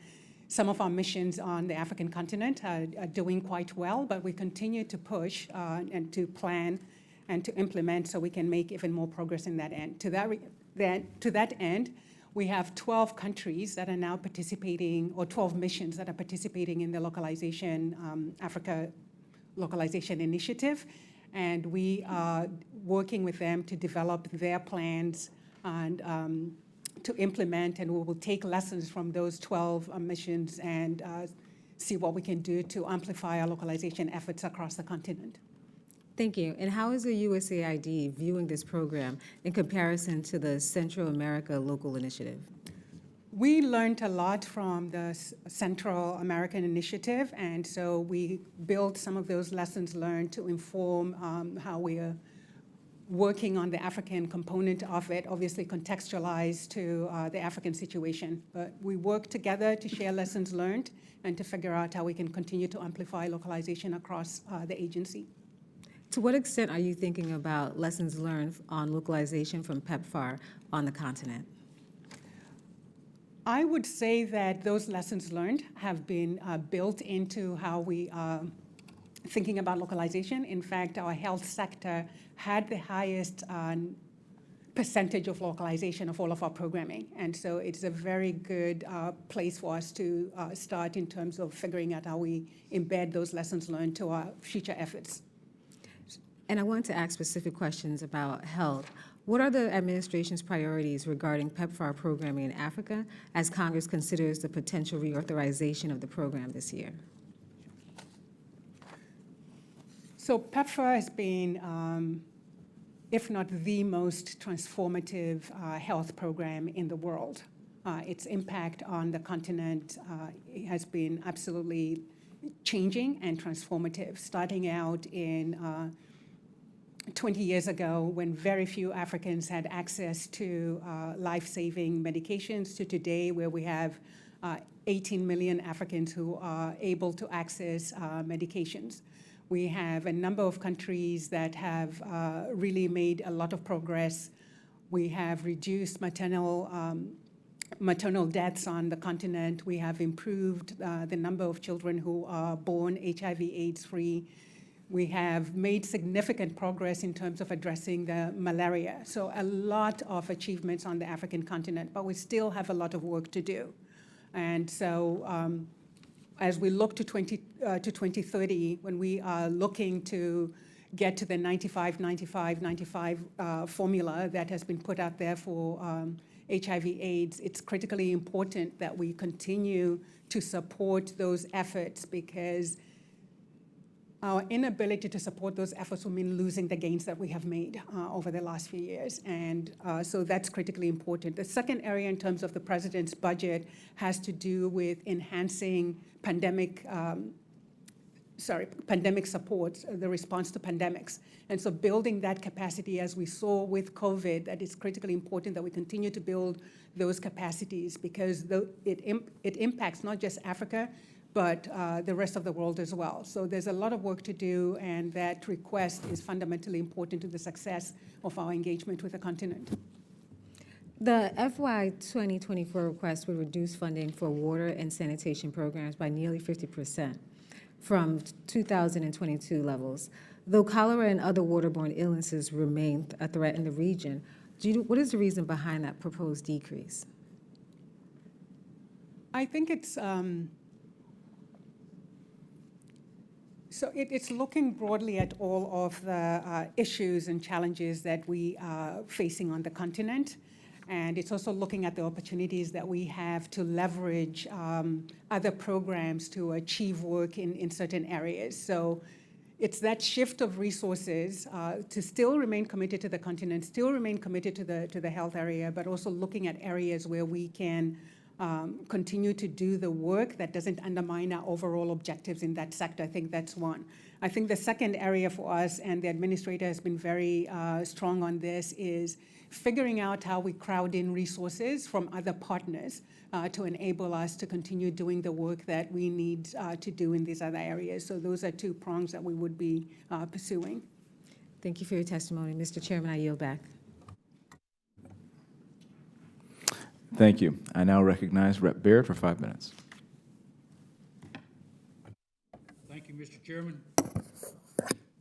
some of our missions on the African continent are doing quite well, but we continue to push and to plan and to implement so we can make even more progress in that end. To that end, we have 12 countries that are now participating, or 12 missions that are participating in the localization, Africa Localization Initiative. And we are working with them to develop their plans and to implement, and we will take lessons from those 12 missions and see what we can do to amplify our localization efforts across the continent. Thank you. And how is the USAID viewing this program in comparison to the Central America Local Initiative? We learned a lot from the Central American Initiative, and so we built some of those lessons learned to inform how we are working on the African component of it, obviously contextualized to the African situation. But we work together to share lessons learned and to figure out how we can continue to amplify localization across the agency. To what extent are you thinking about lessons learned on localization from PEPFAR on the continent? I would say that those lessons learned have been built into how we are thinking about localization. In fact, our health sector had the highest percentage of localization of all of our programming. And so it's a very good place for us to start in terms of figuring out how we embed those lessons learned to our future efforts. And I want to ask specific questions about health. What are the administration's priorities regarding PEPFAR programming in Africa as Congress considers the potential reauthorization of the program this year? So PEPFAR has been, if not the most transformative health program in the world. Its impact on the continent has been absolutely changing and transformative, starting out in 20 years ago when very few Africans had access to life-saving medications, to today where we have 18 million Africans who are able to access medications. We have a number of countries that have really made a lot of progress. We have reduced maternal deaths on the continent. We have improved the number of children who are born HIV/AIDS-free. We have made significant progress in terms of addressing the malaria. So a lot of achievements on the African continent, but we still have a lot of work to do. And so as we look to 2030, when we are looking to get to the 95-95-95 formula that has been put out there for HIV/AIDS, it's critically important that we continue to support those efforts, because our inability to support those efforts will mean losing the gains that we have made over the last few years. And so that's critically important. The second area in terms of the president's budget has to do with enhancing pandemic support, the response to pandemics. And so building that capacity, as we saw with COVID, that is critically important that we continue to build those capacities, because it impacts not just Africa, but the rest of the world as well. So there's a lot of work to do, and that request is fundamentally important to the success of our engagement with the continent. The FY 2024 request would reduce funding for water and sanitation programs by nearly 50% from 2022 levels. Though cholera and other waterborne illnesses remain a threat in the region, what is the reason behind that proposed decrease? I think it's so it's looking broadly at all of the issues and challenges that we are facing on the continent. And it's also looking at the opportunities that we have to leverage other programs to achieve work in certain areas. So it's that shift of resources to still remain committed to the continent, still remain committed to the health area, but also looking at areas where we can continue to do the work that doesn't undermine our overall objectives in that sector. I think that's one. I think the second area for us, and the administrator has been very strong on this, is figuring out how we crowd in resources from other partners to enable us to continue doing the work that we need to do in these other areas. So those are two prongs that we would be pursuing. Thank you for your testimony. Mr. Chairman, I yield back. Thank you. I now recognize Rep. Baird for 5 minutes. Thank you, Mr. Chairman.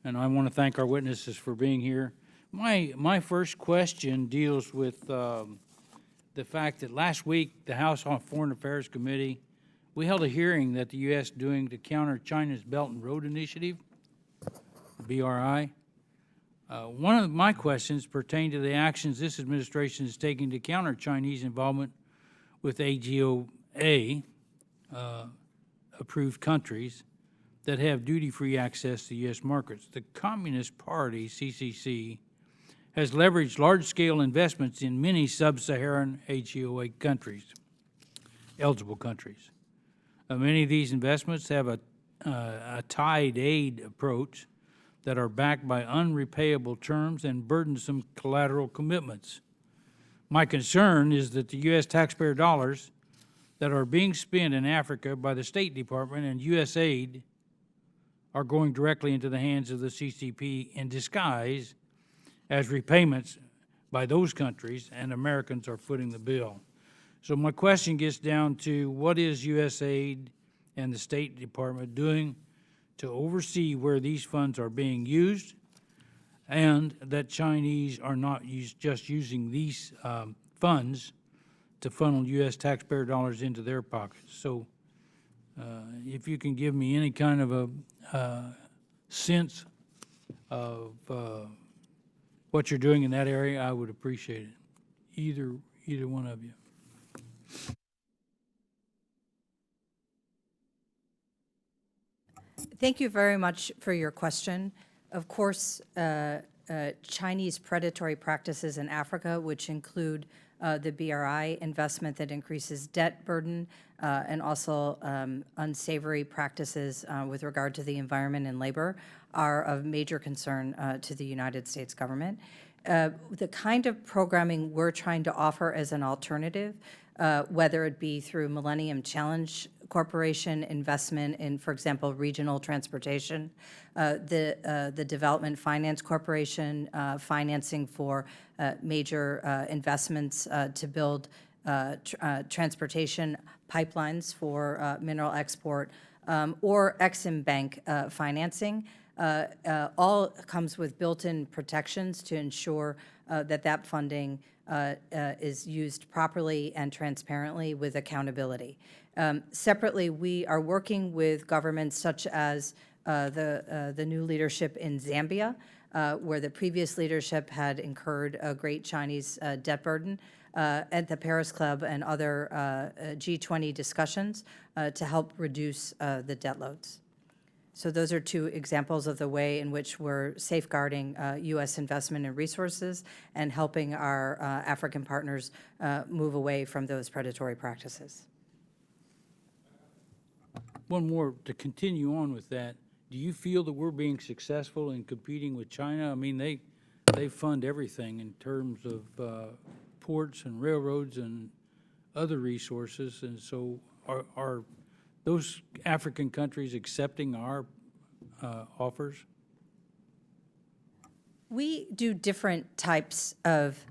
And I want to thank our witnesses for being here. My first question deals with the fact that last week, the House Foreign Affairs Committee, we held a hearing that the U.S. doing to counter China's Belt and Road Initiative, BRI. One of my questions pertain to the actions this administration is taking to counter Chinese involvement with AGOA approved countries that have duty-free access to U.S. markets. The Communist Party, CCC, has leveraged large-scale investments in many sub-Saharan AGOA countries. eligible countries. Many of these investments have a tied aid approach that are backed by unrepayable terms and burdensome collateral commitments. My concern is that the U.S. taxpayer dollars that are being spent in Africa by the State Department and USAID are going directly into the hands of the CCP in disguise as repayments by those countries, and Americans are footing the bill. So my question gets down to, what is USAID and the State Department doing to oversee where these funds are being used, and that Chinese are not just using these funds to funnel U.S. taxpayer dollars into their pockets? So if you can give me any kind of a sense of what you're doing in that area, I would appreciate it. Either one of you. Thank you very much for your question. Of course, Chinese predatory practices in Africa, which include the BRI investment that increases debt burden, and also unsavory practices with regard to the environment and labor, are of major concern to the United States government. The kind of programming we're trying to offer as an alternative, whether it be through Millennium Challenge Corporation investment in, for example, regional transportation, the Development Finance Corporation financing for major investments to build transportation pipelines for mineral export, or Exim Bank financing, all comes with built-in protections to ensure that that funding is used properly and transparently with accountability. Separately, we are working with governments such as the new leadership in Zambia, where the previous leadership had incurred a great Chinese debt burden, at the Paris Club and other G20 discussions to help reduce the debt loads. So those are two examples of the way in which we're safeguarding U.S. investment and resources and helping our African partners move away from those predatory practices. One more to continue on with that. Do you feel that we're being successful in competing with China? I mean, they fund everything in terms of ports and railroads and other resources, and so are those African countries accepting our offers? We do different types of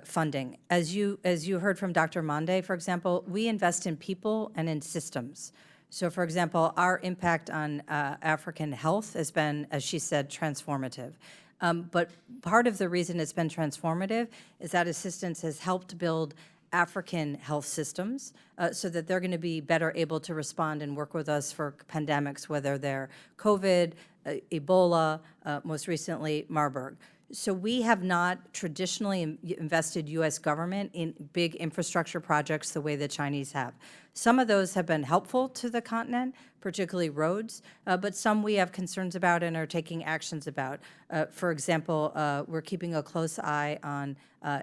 funding. As you heard from Dr. Monde, for example, we invest in people and in systems. So, for example, our impact on African health has been, as she said, transformative. But part of the reason it's been transformative is that assistance has helped build African health systems so that they're going to be better able to respond and work with us for pandemics, whether they're COVID, Ebola, most recently Marburg. So we have not traditionally invested U.S. government in big infrastructure projects the way the Chinese have. Some of those have been helpful to the continent, particularly roads, but some we have concerns about and are taking actions about. For example, we're keeping a close eye on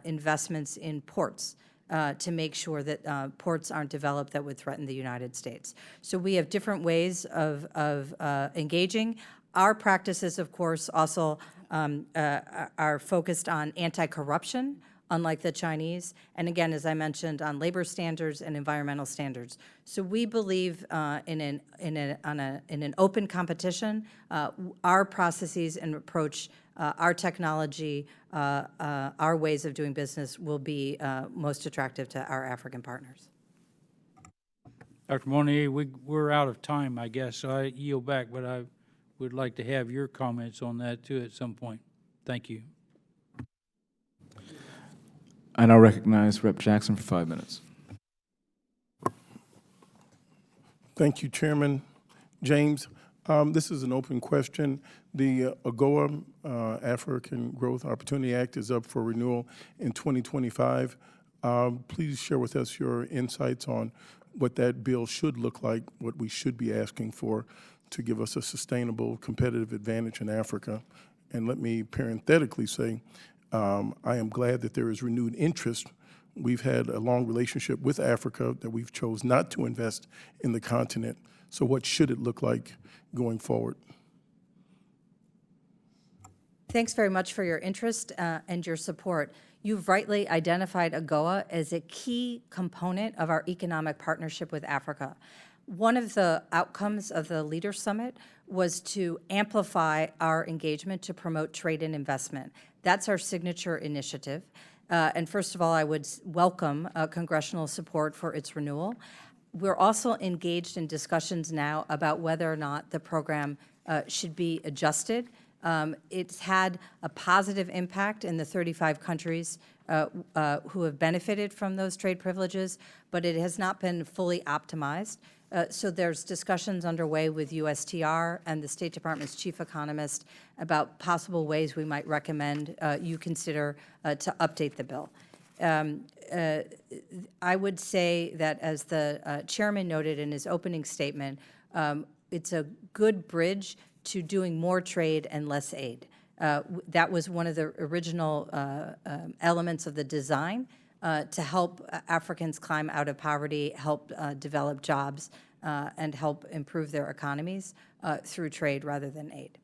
investments in ports to make sure that ports aren't developed that would threaten the United States. So we have different ways of engaging. Our practices, of course, also are focused on anti-corruption, unlike the Chinese, and again, as I mentioned, on labor standards and environmental standards. So we believe in an open competition. Our processes and approach, our technology, our ways of doing business will be most attractive to our African partners. Dr. Monde, we're out of time, I guess, so I yield back, but I would like to have your comments on that too at some point. Thank you. I now recognize Rep. Jackson for 5 minutes. Thank you, Chairman James. This is an open question. The AGOA, African Growth Opportunity Act, is up for renewal in 2025. Please share with us your insights on what that bill should look like, what we should be asking for to give us a sustainable competitive advantage in Africa. And let me parenthetically say, I am glad that there is renewed interest We've had a long relationship with Africa that we've chose not to invest in the continent. So what should it look like going forward? Thanks very much for your interest and your support. You've rightly identified AGOA as a key component of our economic partnership with Africa. One of the outcomes of the Leaders Summit was to amplify our engagement to promote trade and investment. That's our signature initiative. And first of all, I would welcome congressional support for its renewal. We're also engaged in discussions now about whether or not the program should be adjusted. It's had a positive impact in the 35 countries who have benefited from those trade privileges, but it has not been fully optimized. So there's discussions underway with USTR and the State Department's chief economist about possible ways we might recommend you consider to update the bill. I would say that, as the chairman noted in his opening statement, it's a good bridge to doing more trade and less aid. That was one of the original elements of the design to help Africans climb out of poverty, help develop jobs, and help improve their economies through trade rather than aid.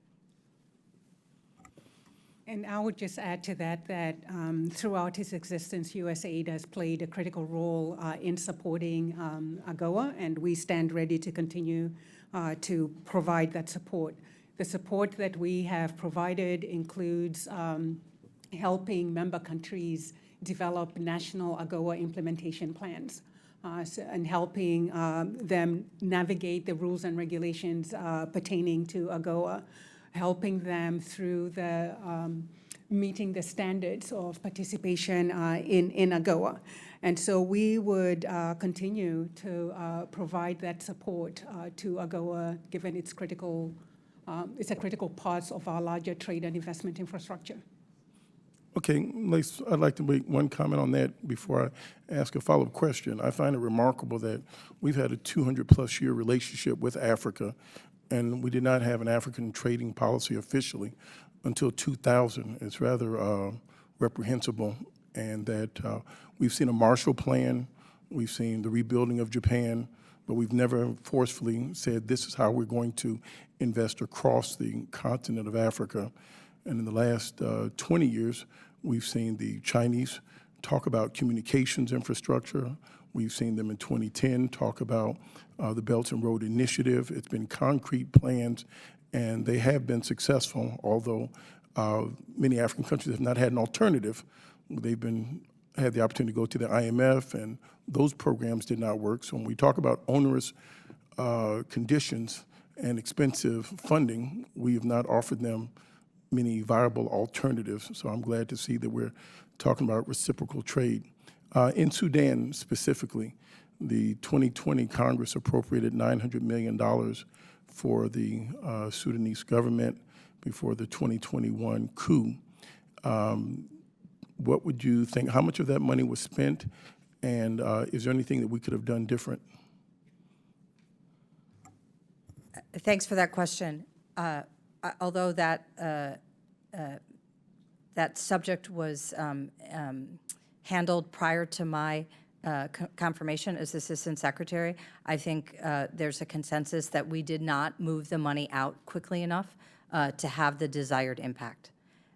And I would just add to that that throughout its existence, USAID has played a critical role in supporting AGOA, and we stand ready to continue to provide that support. The support that we have provided includes helping member countries develop national AGOA implementation plans and helping them navigate the rules and regulations pertaining to AGOA, helping them through the meeting the standards of participation in AGOA. And so we would continue to provide that support to AGOA, given its it's a critical part of our larger trade and investment infrastructure. Okay, I'd like to make one comment on that before I ask a follow-up question. I find it remarkable that we've had a 200-plus year relationship with Africa, and we did not have an African trading policy officially until 2000. It's rather reprehensible, and that we've seen a Marshall Plan, we've seen the rebuilding of Japan, but we've never forcefully said this is how we're going to invest across the continent of Africa. And in the last 20 years, we've seen the Chinese talk about communications infrastructure. We've seen them in 2010 talk about the Belt and Road Initiative. It's been concrete plans, and they have been successful, although many African countries have not had an alternative. They've had the opportunity to go to the IMF, and those programs did not work. So when we talk about onerous conditions and expensive funding, we have not offered them many viable alternatives. So I'm glad to see that we're talking about reciprocal trade. In Sudan specifically, the 2020 Congress appropriated $900 million for the Sudanese government before the 2021 coup. What would you think? How much of that money was spent, and is there anything that we could have done different? Thanks for that question. Although that that subject was handled prior to my confirmation as Assistant Secretary, I think there's a consensus that we did not move the money out quickly enough to have the desired impact.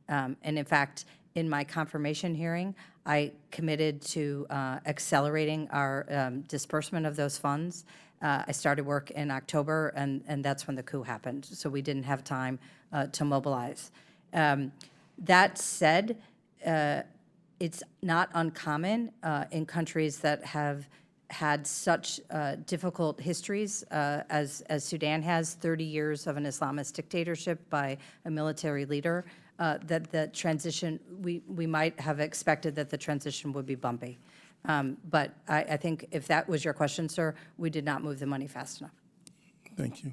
And in fact, in my confirmation hearing, I committed to accelerating our disbursement of those funds. I started work in October, and that's when the coup happened, so we didn't have time to mobilize. That said, it's not uncommon in countries that have had such difficult histories as Sudan has, 30 years of an Islamist dictatorship by a military leader, that the transition, we might have expected that the transition would be bumpy. But I think if that was your question, sir, we did not move the money fast enough. Thank you.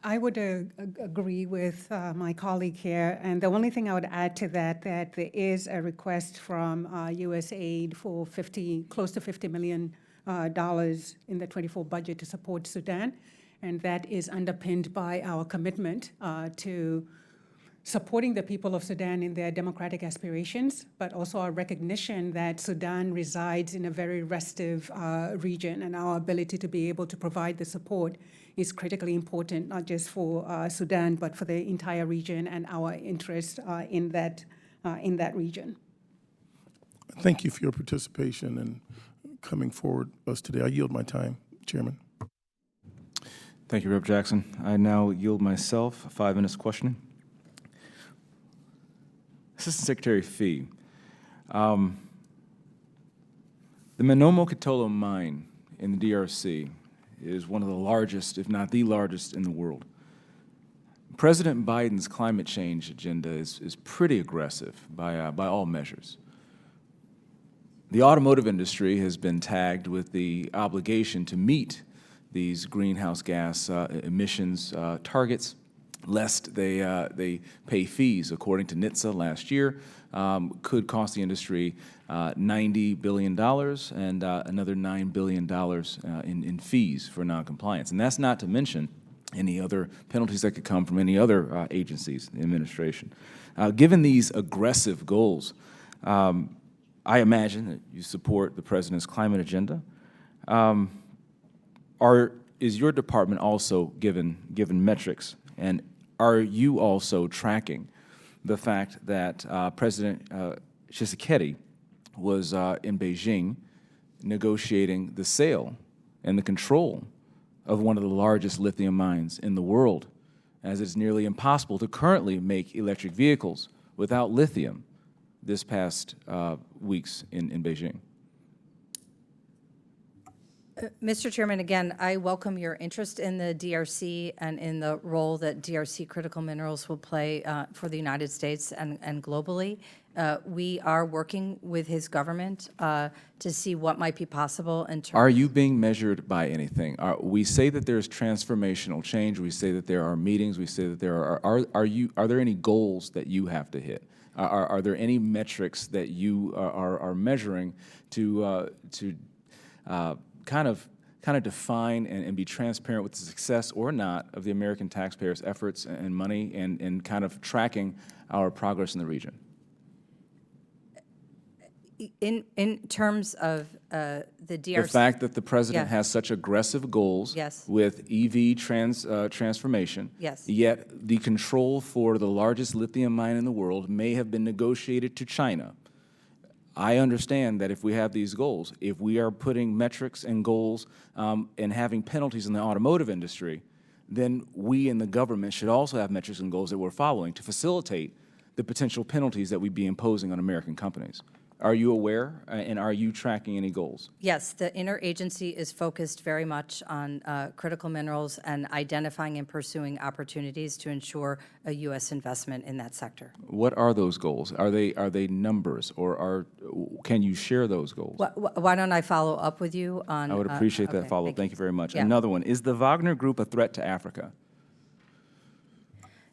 I would agree with my colleague here, and the only thing I would add to that there is a request from USAID for close to $50 million in the 24 budget to support Sudan, and that is underpinned by our commitment to supporting the people of Sudan in their democratic aspirations, but also our recognition that Sudan resides in a very restive region, and our ability to be able to provide the support is critically important, not just for Sudan, but for the entire region and our interest in that region. Thank you for your participation and coming forward with us today. I yield my time, Chairman. Thank you, Rep. Jackson. I now yield myself 5 minutes questioning. Assistant Secretary Phee, the Manomo-Katolo mine in the DRC is one of the largest, if not the largest, in the world. President Biden's climate change agenda is pretty aggressive by all measures. The automotive industry has been tagged with the obligation to meet these greenhouse gas emissions targets, lest they pay fees. According to NHTSA last year, could cost the industry $90 billion and another $9 billion in fees for noncompliance. And that's not to mention any other penalties that could come from any other agencies in the administration. Given these aggressive goals, I imagine that you support the President's climate agenda. Is your department also given metrics, and are you also tracking the fact that President Tshisekedi was in Beijing negotiating the sale and the control of one of the largest lithium mines in the world, as it's nearly impossible to currently make electric vehicles without lithium this past weeks in Beijing? Mr. Chairman, again, I welcome your interest in the DRC and in the role that DRC critical minerals will play for the United States and globally. We are working with his government to see what might be possible in terms. Are you being measured by anything? We say that there's transformational change. We say that there are meetings. We say that there are there any goals that you have to hit? Are there any metrics that you are measuring to kind of define and be transparent with the success or not of the American taxpayers' efforts and money and kind of tracking our progress in the region? In terms of the DRC. The fact that the President Yes. has such aggressive goals Yes. with EV transformation, Yes. yet the control for the largest lithium mine in the world may have been negotiated to China. I understand that if we have these goals, if we are putting metrics and goals and having penalties in the automotive industry, then we in the government should also have metrics and goals that we're following to facilitate the potential penalties that we'd be imposing on American companies. Are you aware, and are you tracking any goals? Yes, the interagency is focused very much on critical minerals and identifying and pursuing opportunities to ensure a U.S. investment in that sector. What are those goals? Are they numbers, or can you share those goals? Why don't I follow up with you on? I would appreciate that okay, follow-up. Thank you very much. Yeah. Another one, is the Wagner Group a threat to Africa?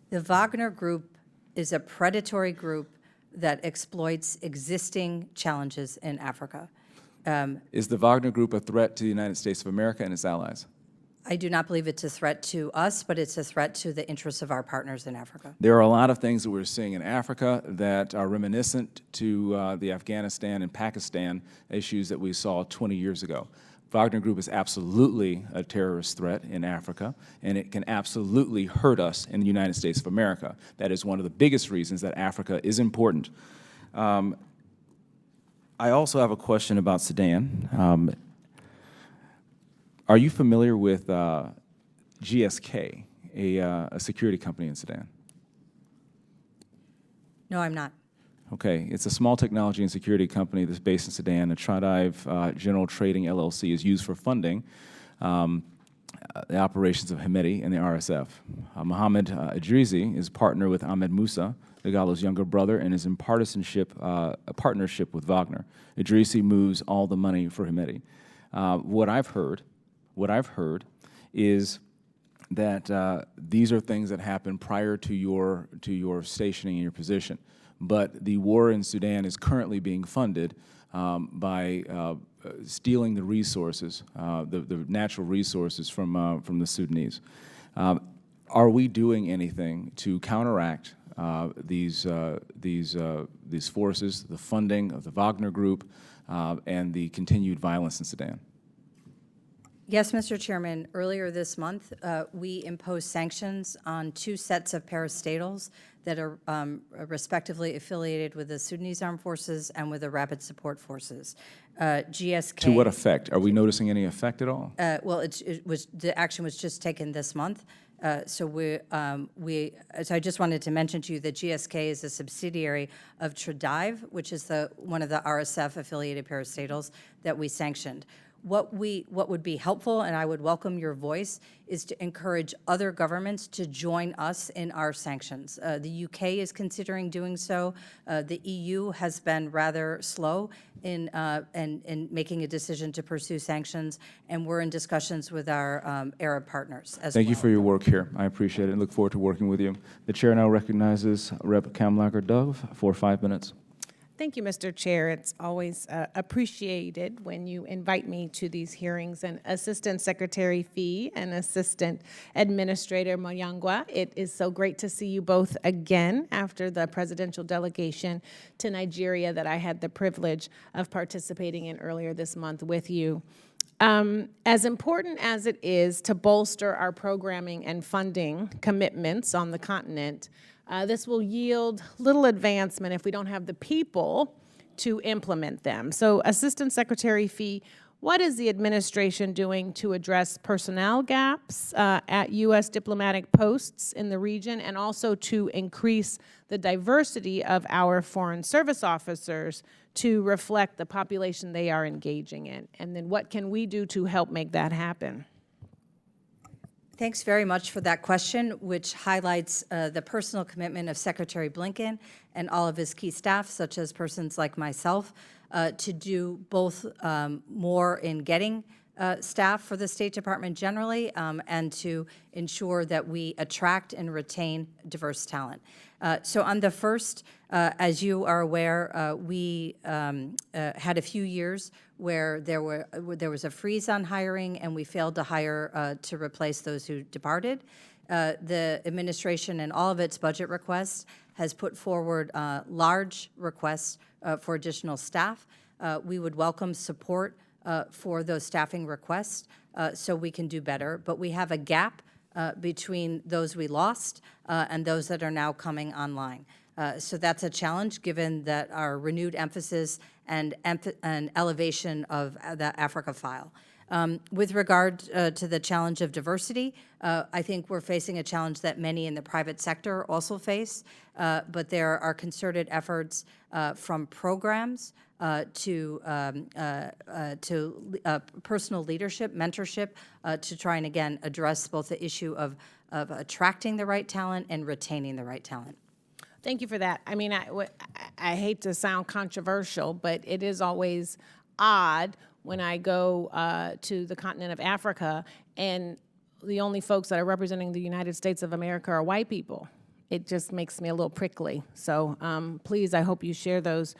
The Wagner Group is a predatory group that exploits existing challenges in Africa. Is the Wagner Group a threat to the United States of America and its allies? I do not believe it's a threat to us, but it's a threat to the interests of our partners in Africa. There are a lot of things that we're seeing in Africa that are reminiscent to the Afghanistan and Pakistan issues that we saw 20 years ago. Wagner Group is absolutely a terrorist threat in Africa, and it can absolutely hurt us in the United States of America. That is one of the biggest reasons that Africa is important. I also have a question about Sudan. Are you familiar with GSK, a security company in Sudan? No, I'm not. Okay, it's a small technology and security company that's based in Sudan. The Tradive General Trading LLC is used for funding the operations of Hemeti and the RSF. Mohammed Idrisi is partner with Ahmed Musa, Dagalo's younger brother, and is in a partnership with Wagner. Idrisi moves all the money for Hemeti. What I've heard is that these are things that happened prior to your stationing in your position. But the war in Sudan is currently being funded by stealing the resources, the natural resources from the Sudanese. Are we doing anything to counteract these forces, the funding of the Wagner Group, and the continued violence in Sudan? Yes, Mr. Chairman. Earlier this month, we imposed sanctions on 2 sets of parastatals that are respectively affiliated with the Sudanese Armed Forces and with the Rapid Support Forces. GSK. To what effect? Are we noticing any effect at all? Well, the action was just taken this month. So I just wanted to mention to you that GSK is a subsidiary of TRADIVE, which is one of the RSF affiliated parastatals that we sanctioned. What would be helpful, and I would welcome your voice, is to encourage other governments to join us in our sanctions. The UK is considering doing so. The EU has been rather slow in making a decision to pursue sanctions, and we're in discussions with our Arab partners as well. Thank you for your work here. I appreciate it and look forward to working with you. The chair now recognizes Rep. Kamlager-Dove for 5 minutes. Thank you, Mr. Chair. It's always appreciated when you invite me to these hearings. And Assistant Secretary Phee and Assistant Administrator Muyangwa, it is so great to see you both again after the presidential delegation to Nigeria that I had the privilege of participating in earlier this month with you. As important as it is to bolster our programming and funding commitments on the continent, this will yield little advancement if we don't have the people to implement them. So, Assistant Secretary Phee, what is the administration doing to address personnel gaps at U.S. diplomatic posts in the region, and also to increase the diversity of our foreign service officers to reflect the population they are engaging in? And then what can we do to help make that happen? Thanks very much for that question, which highlights the personal commitment of Secretary Blinken and all of his key staff, such as persons like myself, to do both more in getting staff for the State Department generally, and to ensure that we attract and retain diverse talent. So on the first, as you are aware, we had a few years where there was a freeze on hiring, and we failed to hire to replace those who departed. The administration, in all of its budget requests, has put forward large requests for additional staff. We would welcome support for those staffing requests so we can do better. But we have a gap between those we lost and those that are now coming online. So that's a challenge, given that our renewed emphasis and elevation of the Africa file. With regard to the challenge of diversity, I think we're facing a challenge that many in the private sector also face, but there are concerted efforts from programs to personal leadership, mentorship, to try and, again, address both the issue of attracting the right talent and retaining the right talent. Thank you for that. I mean, I hate to sound controversial, but it is always odd when I go to the continent of Africa and the only folks that are representing the United States of America are white people. It just makes me a little prickly. So please, I hope you share those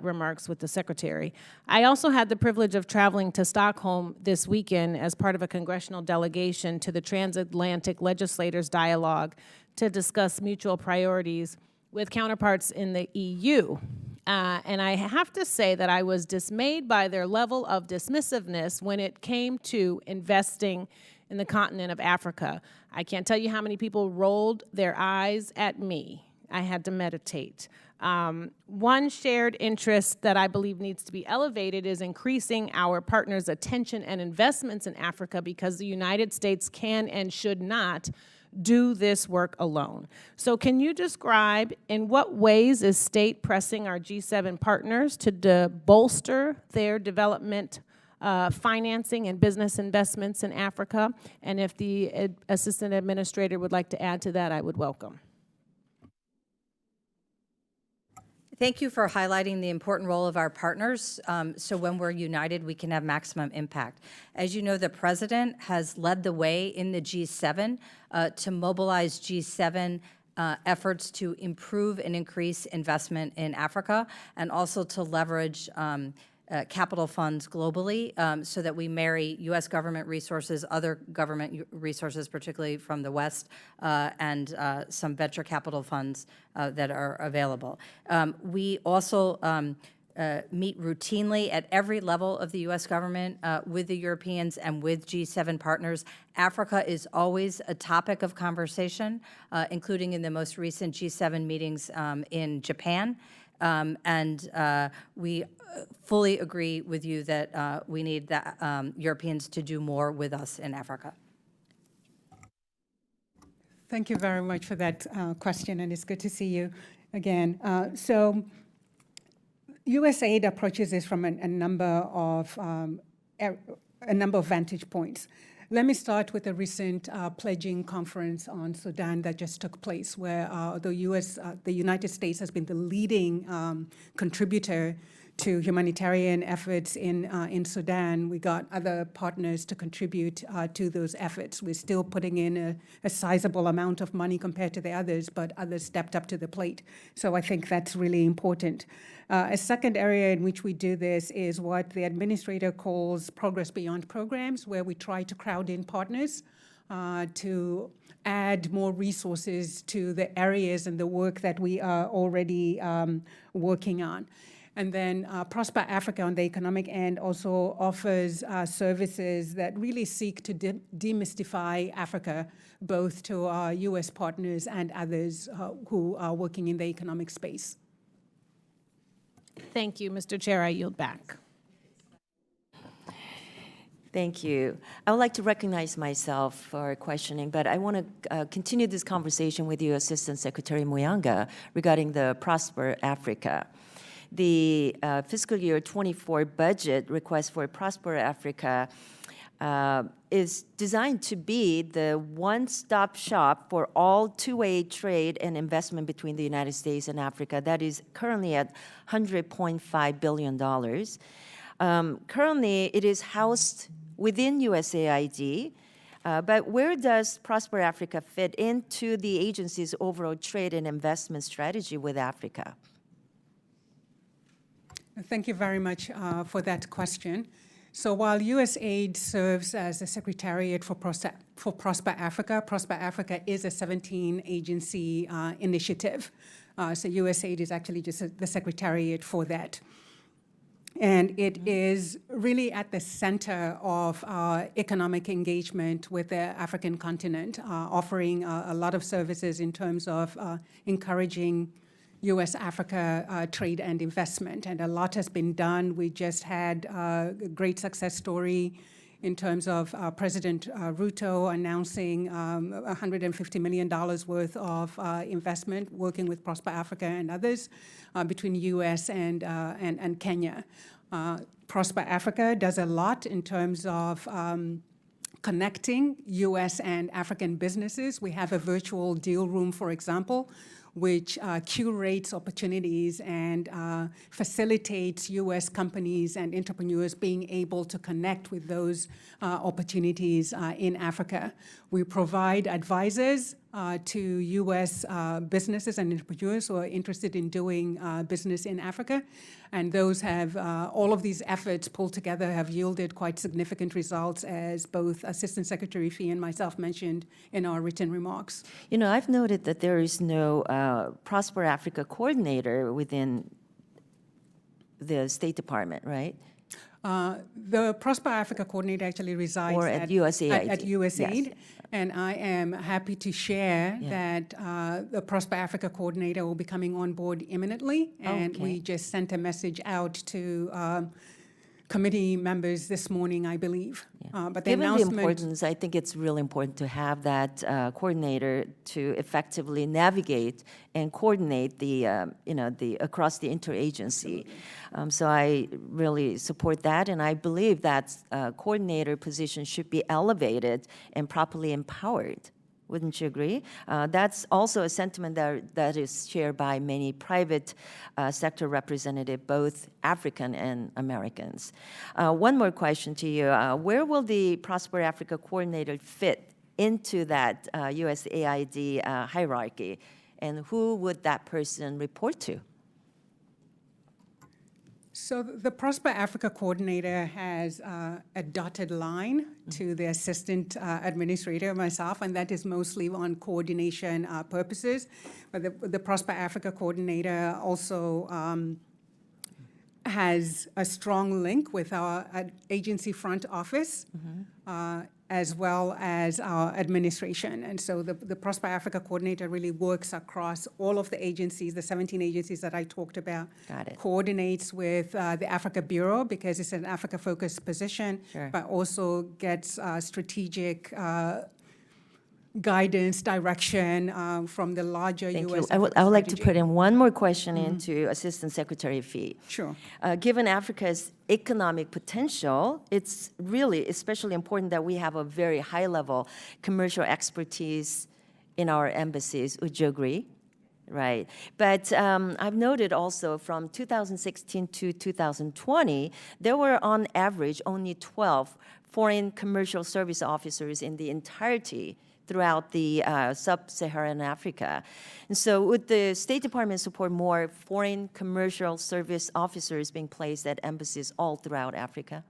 remarks with the Secretary. I also had the privilege of traveling to Stockholm this weekend as part of a congressional delegation to the Transatlantic Legislators Dialogue to discuss mutual priorities with counterparts in the EU. And I have to say that I was dismayed by their level of dismissiveness when it came to investing in the continent of Africa. I can't tell you how many people rolled their eyes at me. I had to meditate. One shared interest that I believe needs to be elevated is increasing our partners' attention and investments in Africa, because the United States can and should not do this work alone. So can you describe in what ways is state pressing our G7 partners to bolster their development financing and business investments in Africa? And if the Assistant Administrator would like to add to that, I would welcome. Thank you for highlighting the important role of our partners. So when we're united, we can have maximum impact. As you know, the President has led the way in the G7 to mobilize G7 efforts to improve and increase investment in Africa, and also to leverage capital funds globally so that we marry U.S. government resources, other government resources, particularly from the West, and some venture capital funds that are available. We also meet routinely at every level of the U.S. government with the Europeans and with G7 partners. Africa is always a topic of conversation, including in the most recent G7 meetings in Japan. We fully agree with you that we need the Europeans to do more with us in Africa. Thank you very much for that question, and it's good to see you again. USAID approaches this from a number of vantage points. Let me start with the recent pledging conference on Sudan that just took place, where the United States has been the leading contributor to humanitarian efforts in Sudan. We got other partners to contribute to those efforts. We're still putting in a sizable amount of money compared to the others, but others stepped up to the plate. So I think that's really important. A second area in which we do this is what the administrator calls progress beyond programs, where we try to crowd in partners to add more resources to the areas and the work that we are already working on. And then Prosper Africa on the economic end also offers services that really seek to demystify Africa, both to our U.S. partners and others who are working in the economic space. Thank you, Mr. Chair. I yield back. Thank you. I would like to recognize myself for questioning, but I want to continue this conversation with you, Assistant Secretary Muyangwa, regarding the Prosper Africa. The fiscal year 24 budget request for Prosper Africa is designed to be the one-stop shop for all two-way trade and investment between the United States and Africa. That is currently at $100.5 billion. Currently, it is housed within USAID, but where does Prosper Africa fit into the agency's overall trade and investment strategy with Africa? Thank you very much for that question. So while USAID serves as a secretariat for Prosper Africa is a 17-agency initiative. So USAID is actually just the secretariat for that. And it is really at the center of our economic engagement with the African continent, offering a lot of services in terms of encouraging U.S.-Africa trade and investment, and a lot has been done. We just had a great success story in terms of President Ruto announcing $150 million worth of investment, working with Prosper Africa and others between U.S. and Kenya. Prosper Africa does a lot in terms of connecting U.S. and African businesses. We have a virtual deal room, for example, which curates opportunities and facilitates U.S. companies and entrepreneurs being able to connect with those opportunities in Africa. We provide advisors to U.S. businesses and entrepreneurs who are interested in doing business in Africa. And those have, all of these efforts pulled together have yielded quite significant results, as both Assistant Secretary Phee and myself mentioned in our written remarks. You know, I've noted that there is no Prosper Africa coordinator within the State Department, right? The Prosper Africa coordinator actually resides at USAID. At USAID. Yes. And I am happy to share that the Prosper Africa coordinator will be coming on board imminently. And we just sent a message out to committee members this morning, I believe. But the Given announcement, the importance, I think it's really important to have that coordinator to effectively navigate and coordinate the, across the interagency. So I really support that, and I believe that coordinator position should be elevated and properly empowered. Wouldn't you agree? That's also a sentiment that is shared by many private sector representatives, both African and Americans. One more question to you. Where will the Prosper Africa coordinator fit into that USAID hierarchy, and who would that person report to? So the Prosper Africa Coordinator has a dotted line to the Assistant Administrator, myself, and that is mostly on coordination purposes. But the Prosper Africa Coordinator also has a strong link with our agency front office, as well as our administration. And so the Prosper Africa Coordinator really works across all of the agencies, the 17 agencies that I talked about. Got it. Coordinates with the Africa Bureau because it's an Africa-focused position, Sure. but also gets strategic guidance, direction from the larger Thank U.S. you. I would like to strategy. put in one more question into Assistant Secretary Phee. Sure. Given Africa's economic potential, it's really especially important that we have a very high-level commercial expertise in our embassies. Would you agree? Right. But I've noted also from 2016 to 2020, there were on average only 12 foreign commercial service officers in the entirety throughout the sub-Saharan Africa. And so would the State Department support more foreign commercial service officers being placed at embassies all throughout Africa?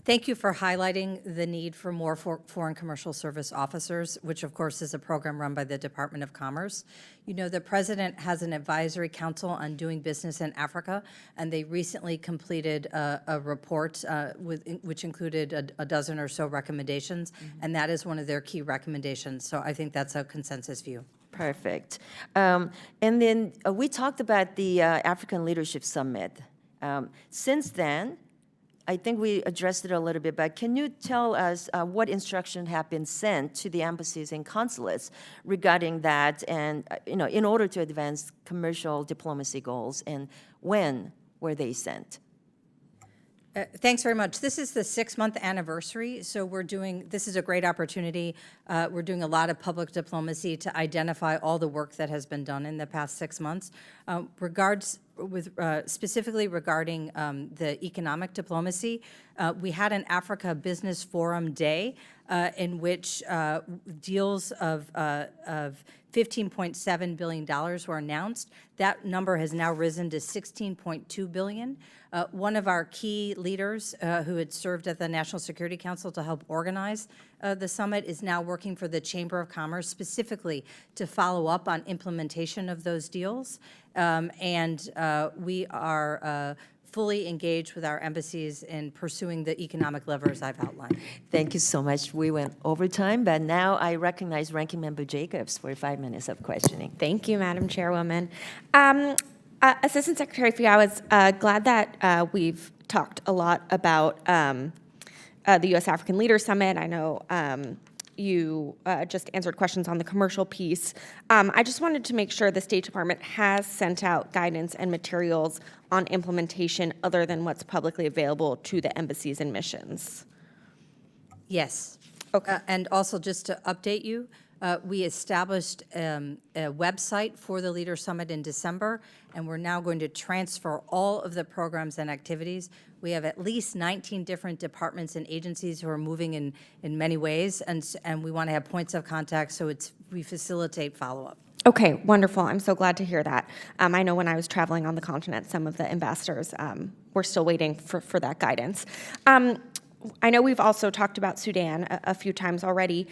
Thank you for highlighting the need for more foreign commercial service officers, which of course is a program run by the Department of Commerce. You know, the President has an advisory council on doing business in Africa, and they recently completed a report which included a dozen or so recommendations, and that is one of their key recommendations. So I think that's a consensus view. Perfect. And then we talked about the African Leadership Summit. Since then, I think we addressed it a little bit, but can you tell us what instructions have been sent to the embassies and consulates regarding that and, in order to advance commercial diplomacy goals, and when were they sent? Thanks very much. This is the 6-month anniversary, so this is a great opportunity. We're doing a lot of public diplomacy to identify all the work that has been done in the past 6 months. Specifically regarding the economic diplomacy, we had an Africa Business Forum Day in which deals of $15.7 billion were announced. That number has now risen to $16.2 billion. One of our key leaders who had served at the National Security Council to help organize the summit is now working for the Chamber of Commerce specifically to follow up on implementation of those deals. We are fully engaged with our embassies in pursuing the economic levers I've outlined. Thank you so much. We went over time, but now I recognize Ranking Member Jacobs for 5 minutes of questioning. Thank you, Madam Chairwoman. Assistant Secretary Phee, I was glad that we've talked a lot about the U.S. African Leaders Summit. I know you just answered questions on the commercial piece. I just wanted to make sure the State Department has sent out guidance and materials on implementation other than what's publicly available to the embassies and missions. Yes. Okay. And also, just to update you, we established a website for the Leader Summit in December, and we're now going to transfer all of the programs and activities. We have at least 19 different departments and agencies who are moving in many ways, and we want to have points of contact so we facilitate follow-up. Okay, wonderful. I'm so glad to hear that. I know when I was traveling on the continent, some of the ambassadors were still waiting for that guidance. I know we've also talked about Sudan a few times already.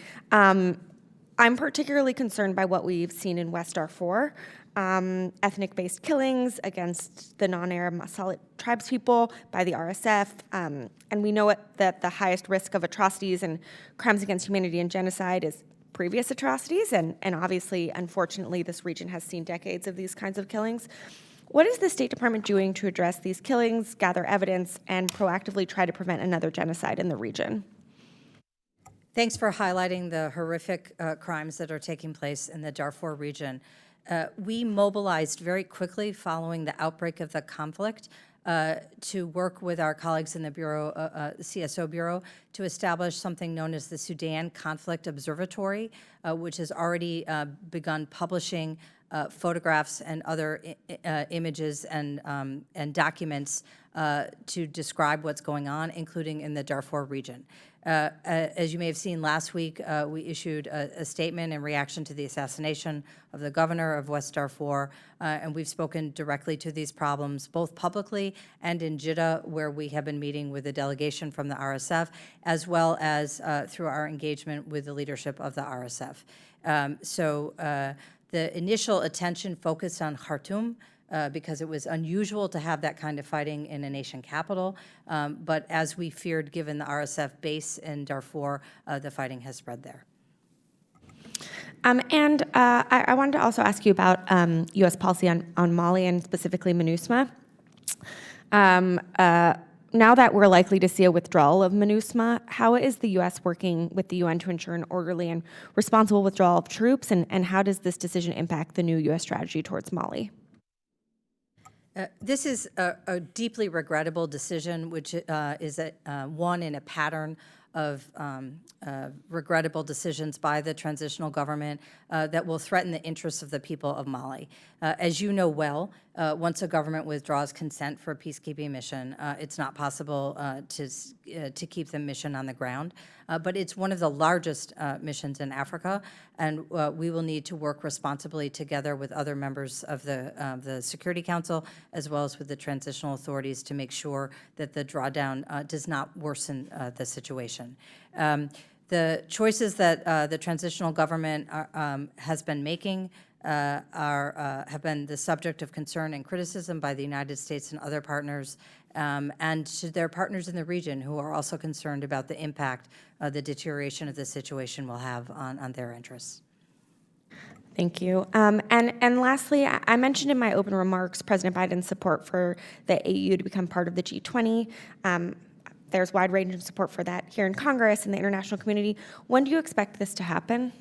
I'm particularly concerned by what we've seen in West Darfur, ethnic-based killings against the non-Arab Masalit tribes people by the RSF, and we know that the highest risk of atrocities and crimes against humanity and genocide is previous atrocities, and obviously, unfortunately, this region has seen decades of these kinds of killings. What is the State Department doing to address these killings, gather evidence, and proactively try to prevent another genocide in the region? Thanks for highlighting the horrific crimes that are taking place in the Darfur region. We mobilized very quickly following the outbreak of the conflict to work with our colleagues in the Bureau, CSO Bureau, to establish something known as the Sudan Conflict Observatory, which has already begun publishing photographs and other images and documents to describe what's going on, including in the Darfur region. As you may have seen last week, we issued a statement in reaction to the assassination of the governor of West Darfur, and we've spoken directly to these problems, both publicly and in Jeddah, where we have been meeting with a delegation from the RSF, as well as through our engagement with the leadership of the RSF. The initial attention focused on Khartoum, because it was unusual to have that kind of fighting in a nation capital. But as we feared, given the RSF base in Darfur, the fighting has spread there. I wanted to also ask you about U.S. policy on Mali and specifically MINUSMA. Now that we're likely to see a withdrawal of MINUSMA, how is the U.S. working with the UN to ensure an orderly and responsible withdrawal of troops, and how does this decision impact the new U.S. strategy towards Mali? This is a deeply regrettable decision, which is one in a pattern of regrettable decisions by the transitional government that will threaten the interests of the people of Mali. As you know well, once a government withdraws consent for a peacekeeping mission, it's not possible to keep the mission on the ground. But it's one of the largest missions in Africa, and we will need to work responsibly together with other members of the Security Council, as well as with the transitional authorities, to make sure that the drawdown does not worsen the situation. The choices that the transitional government has been making have been the subject of concern and criticism by the United States and other partners, and to their partners in the region, who are also concerned about the impact the deterioration of the situation will have on their interests. Thank you. And lastly, I mentioned in my open remarks President Biden's support for the AU to become part of the G20. There's wide-ranging support for that here in Congress and the international community. When do you expect this to happen?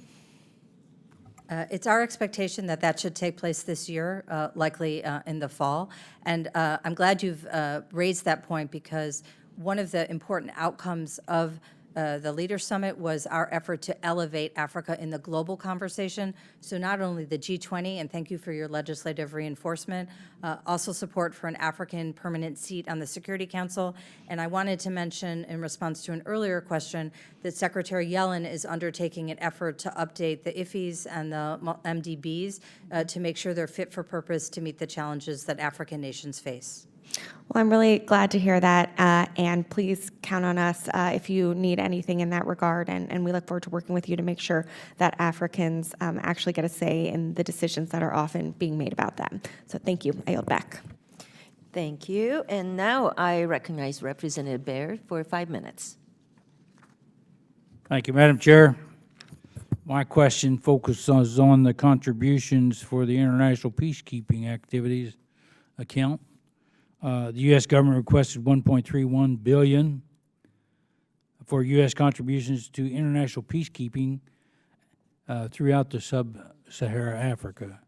It's our expectation that that should take place this year, likely in the fall. And I'm glad you've raised that point, because one of the important outcomes of the Leaders Summit was our effort to elevate Africa in the global conversation. So not only the G20, and thank you for your legislative reinforcement, also support for an African permanent seat on the Security Council. And I wanted to mention, in response to an earlier question, that Secretary Yellen is undertaking an effort to update the IFEs and the MDBs to make sure they're fit for purpose to meet the challenges that African nations face. Well, I'm really glad to hear that, and please count on us if you need anything in that regard, and we look forward to working with you to make sure that Africans actually get a say in the decisions that are often being made about them. So thank you. I yield back. Thank you. And now I recognize Representative Baird for 5 minutes. Thank you, Madam Chair. My question focuses on the contributions for the International Peacekeeping Activities account. The U.S. government requested $1.31 billion for U.S. contributions to international peacekeeping throughout the sub-Saharan Africa.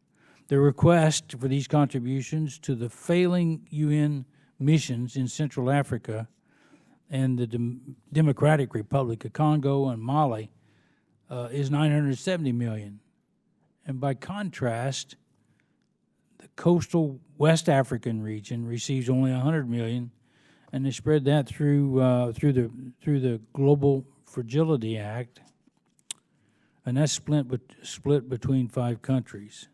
The request for these contributions to the failing UN missions in Central Africa and the Democratic Republic of Congo and Mali is $970 million. And by contrast, the coastal West African region receives only $100 million, and they spread that through the Global Fragility Act, and that's split between 5 countries.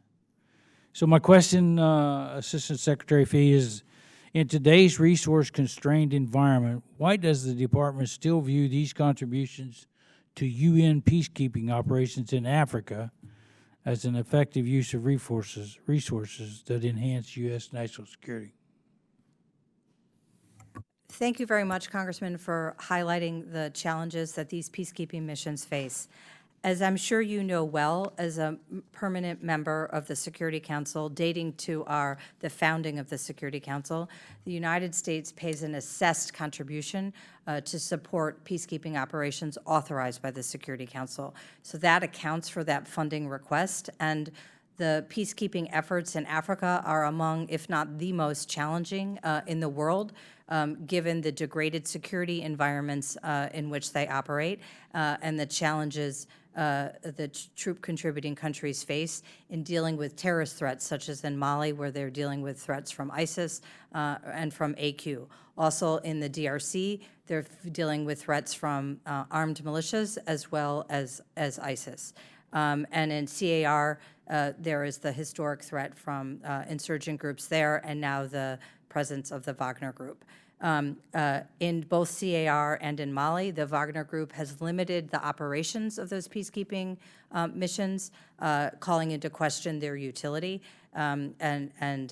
So my question, Assistant Secretary Phee, is: in today's resource-constrained environment, why does the department still view these contributions to UN peacekeeping operations in Africa as an effective use of resources that enhance U.S. national security? Thank you very much, Congressman, for highlighting the challenges that these peacekeeping missions face. As I'm sure you know well, as a permanent member of the Security Council, dating to the founding of the Security Council, the United States pays an assessed contribution to support peacekeeping operations authorized by the Security Council. So that accounts for that funding request, and the peacekeeping efforts in Africa are among, if not the most challenging in the world, given the degraded security environments in which they operate and the challenges troop contributing countries face in dealing with terrorist threats, such as in Mali, where they're dealing with threats from ISIS and from AQ. Also in the DRC, they're dealing with threats from armed militias as well as ISIS. And in CAR, there is the historic threat from insurgent groups there, and now the presence of the Wagner Group. In both CAR and in Mali, the Wagner Group has limited the operations of those peacekeeping missions, calling into question their utility. And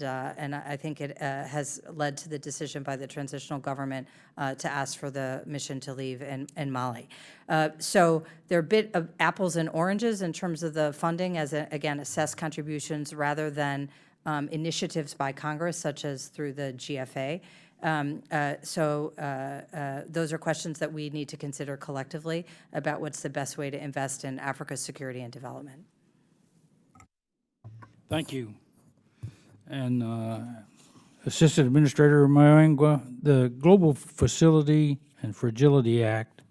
I think it has led to the decision by the transitional government to ask for the mission to leave in Mali. So they're a bit of apples and oranges in terms of the funding, as again, assessed contributions rather than initiatives by Congress, such as through the GFA. Those are questions that we need to consider collectively about what's the best way to invest in Africa's security and development. Thank you. And Assistant Administrator Muyangwa, the Global Facility and Fragility Act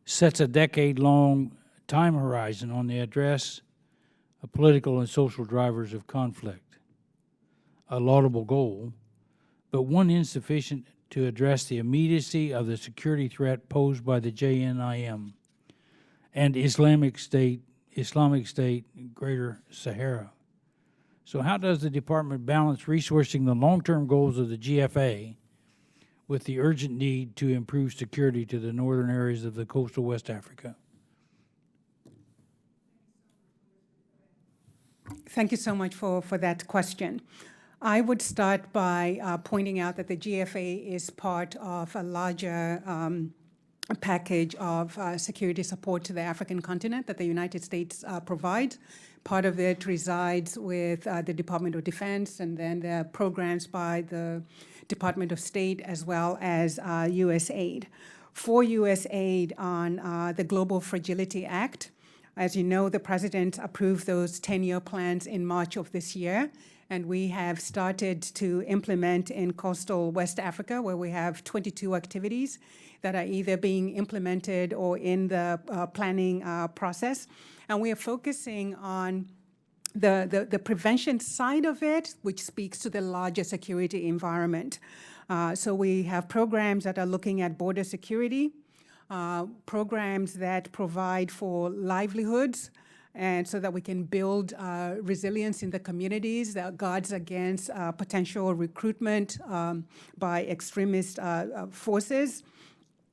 sets a decade-long time horizon on the address of political and social drivers of conflict, a laudable goal, but one insufficient to address the immediacy of the security threat posed by the JNIM and Islamic State, Greater Sahara. So how does the department balance resourcing the long-term goals of the GFA with the urgent need to improve security to the northern areas of the coastal West Africa? Thank you so much for that question. I would start by pointing out that the GFA is part of a larger package of security support to the African continent that the United States provides. Part of it resides with the Department of Defense, and then the programs by the Department of State, as well as USAID. For USAID on the Global Fragility Act, as you know, the President approved those 10-year plans in March of this year, and we have started to implement in coastal West Africa, where we have 22 activities that are either being implemented or in the planning process. And we are focusing on the prevention side of it, which speaks to the larger security environment. So we have programs that are looking at border security, programs that provide for livelihoods, and so that we can build resilience in the communities that guards against potential recruitment by extremist forces.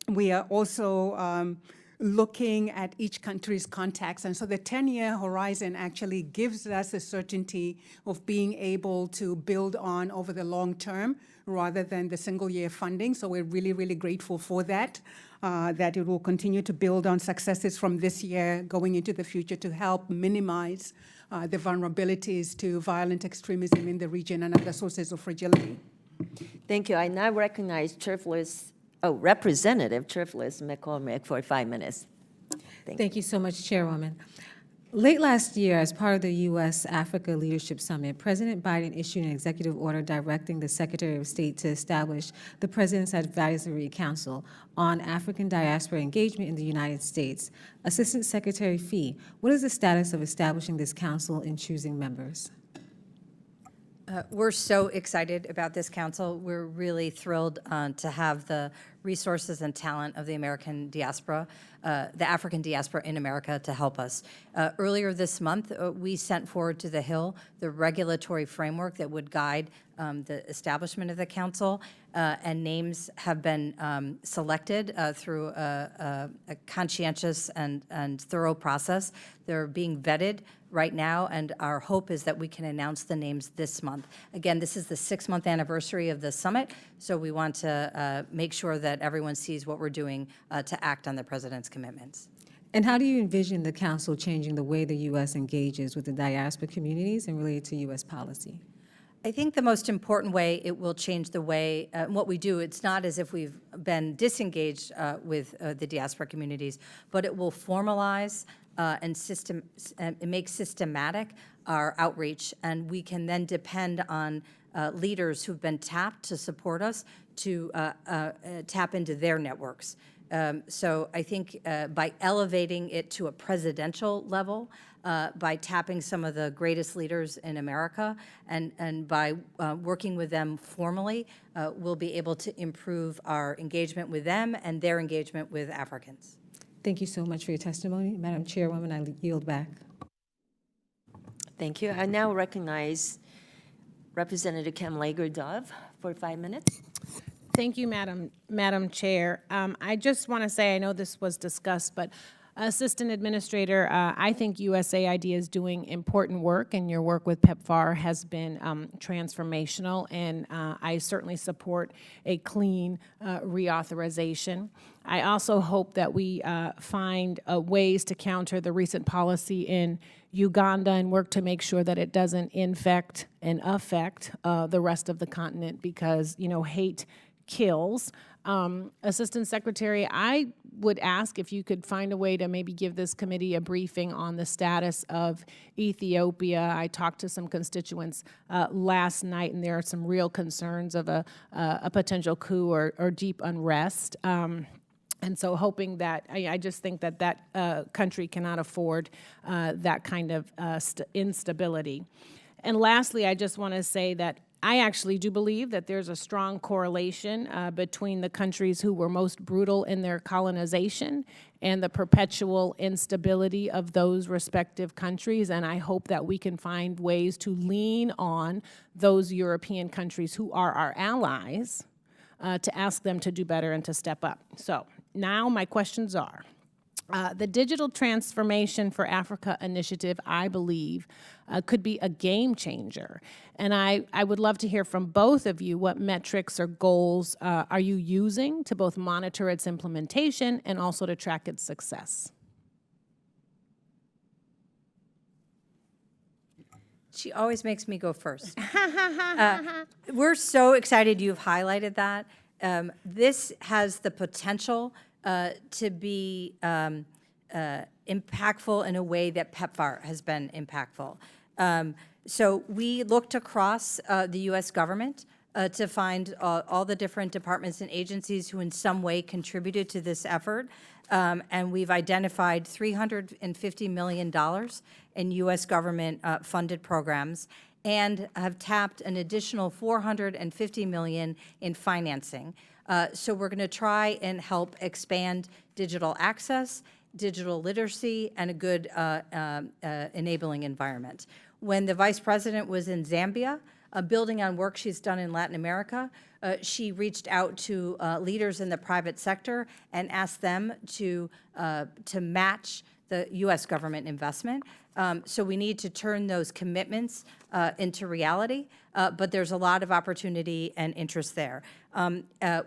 We are also looking at each country's context. And so the 10-year horizon actually gives us a certainty of being able to build on over the long term rather than the single-year funding. So we're really, really grateful for that, that it will continue to build on successes from this year going into the future to help minimize the vulnerabilities to violent extremism in the region and other sources of fragility. Thank you. I now recognize Representative Cherflis McCormick for 5 minutes. Thank you so much, Chairwoman. Late last year, as part of the U.S.-Africa Leadership Summit, President Biden issued an executive order directing the Secretary of State to establish the President's Advisory Council on African Diaspora Engagement in the United States. Assistant Secretary Phee, what is the status of establishing this council and choosing members? We're so excited about this council. We're really thrilled to have the resources and talent of the American diaspora, the African diaspora in America to help us. Earlier this month, we sent forward to the Hill the regulatory framework that would guide the establishment of the council, and names have been selected through a conscientious and thorough process. They're being vetted right now, and our hope is that we can announce the names this month. Again, this is the 6-month anniversary of the summit, so we want to make sure that everyone sees what we're doing to act on the President's commitments. And how do you envision the council changing the way the U.S. engages with the diaspora communities and related to U.S. policy? I think the most important way it will change the way what we do, it's not as if we've been disengaged with the diaspora communities, but it will formalize and make systematic our outreach, and we can then depend on leaders who've been tapped to support us to tap into their networks. So I think by elevating it to a presidential level, by tapping some of the greatest leaders in America, and by working with them formally, we'll be able to improve our engagement with them and their engagement with Africans. Thank you so much for your testimony. Madam Chairwoman, I yield back. Thank you. I now recognize Representative Kim Lager-Dove for 5 minutes. Thank you, Madam Chair. I just want to say, I know this was discussed, but Assistant Administrator, I think USAID is doing important work, and your work with PEPFAR has been transformational, and I certainly support a clean reauthorization. I also hope that we find ways to counter the recent policy in Uganda and work to make sure that it doesn't infect and affect the rest of the continent, because, you know, hate kills. Assistant Secretary, I would ask if you could find a way to maybe give this committee a briefing on the status of Ethiopia. I talked to some constituents last night, and there are some real concerns of a potential coup or deep unrest. And so hoping that, I just think that that country cannot afford that kind of instability. And lastly, I just want to say that I actually do believe that there's a strong correlation between the countries who were most brutal in their colonization and the perpetual instability of those respective countries. And I hope that we can find ways to lean on those European countries who are our allies to ask them to do better and to step up. So now my questions are, the Digital Transformation for Africa initiative, I believe, could be a game changer. And I would love to hear from both of you what metrics or goals are you using to both monitor its implementation and also to track its success. She always makes me go first. We're so excited you've highlighted that. This has the potential to be impactful in a way that PEPFAR has been impactful. So we looked across the U.S. government to find all the different departments and agencies who in some way contributed to this effort. And we've identified $350 million in U.S. government funded programs and have tapped an additional $450 million in financing. So we're going to try and help expand digital access, digital literacy, and a good enabling environment. When the Vice President was in Zambia, building on work she's done in Latin America, she reached out to leaders in the private sector and asked them to match the U.S. government investment. So we need to turn those commitments into reality, but there's a lot of opportunity and interest there.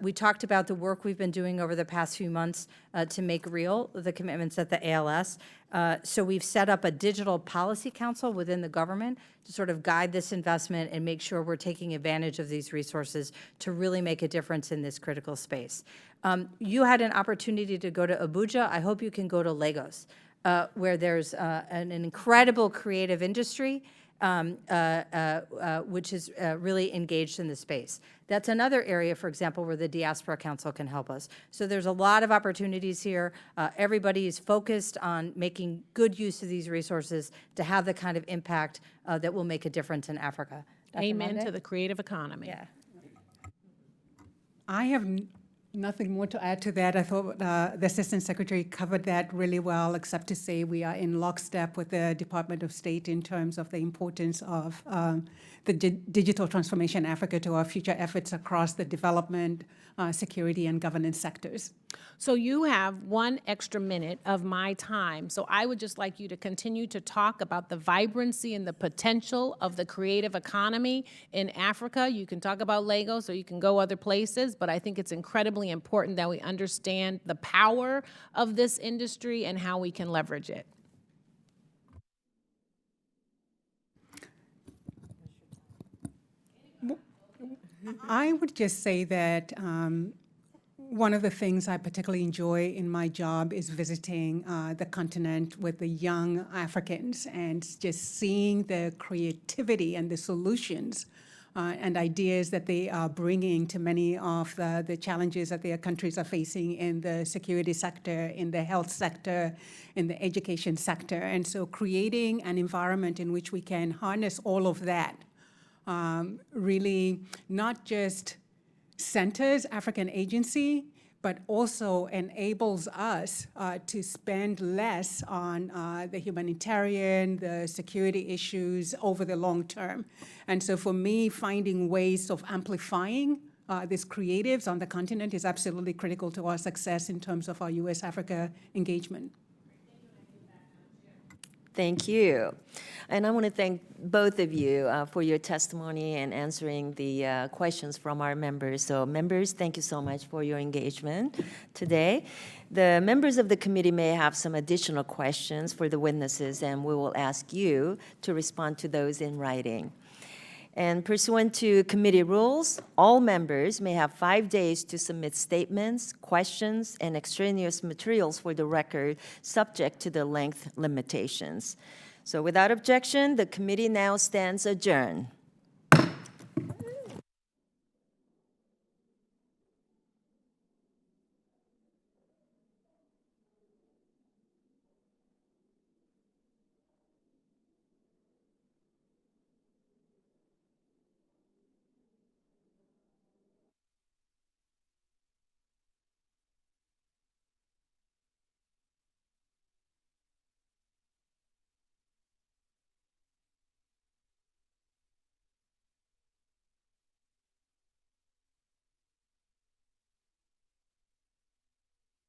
We talked about the work we've been doing over the past few months to make real the commitments at the ALS. So we've set up a digital policy council within the government to sort of guide this investment and make sure we're taking advantage of these resources to really make a difference in this critical space. You had an opportunity to go to Abuja. I hope you can go to Lagos, where there's an incredible creative industry which is really engaged in the space. That's another area, for example, where the Diaspora Council can help us. So there's a lot of opportunities here. Everybody is focused on making good use of these resources to have the kind of impact that will make a difference in Africa. Dr. Amen Monde? to the creative economy. Yeah. I have nothing more to add to that. I thought the Assistant Secretary covered that really well, except to say we are in lockstep with the Department of State in terms of the importance of the digital transformation in Africa to our future efforts across the development, security, and governance sectors. So you have 1 extra minute of my time. So I would just like you to continue to talk about the vibrancy and the potential of the creative economy in Africa. You can talk about Lagos or you can go other places, but I think it's incredibly important that we understand the power of this industry and how we can leverage it. I would just say that one of the things I particularly enjoy in my job is visiting the continent with the young Africans and just seeing the creativity and the solutions and ideas that they are bringing to many of the challenges that their countries are facing in the security sector, in the health sector, in the education sector. And so creating an environment in which we can harness all of that really not just centers African agency, but also enables us to spend less on the humanitarian, the security issues over the long term. And so for me, finding ways of amplifying these creatives on the continent is absolutely critical to our success in terms of our U.S.-Africa engagement. Thank you. And I want to thank both of you for your testimony and answering the questions from our members. So members, thank you so much for your engagement today. The members of the committee may have some additional questions for the witnesses, and we will ask you to respond to those in writing. And pursuant to committee rules, all members may have 5 days to submit statements, questions, and extraneous materials for the record, subject to the length limitations. So without objection, the committee now stands adjourned.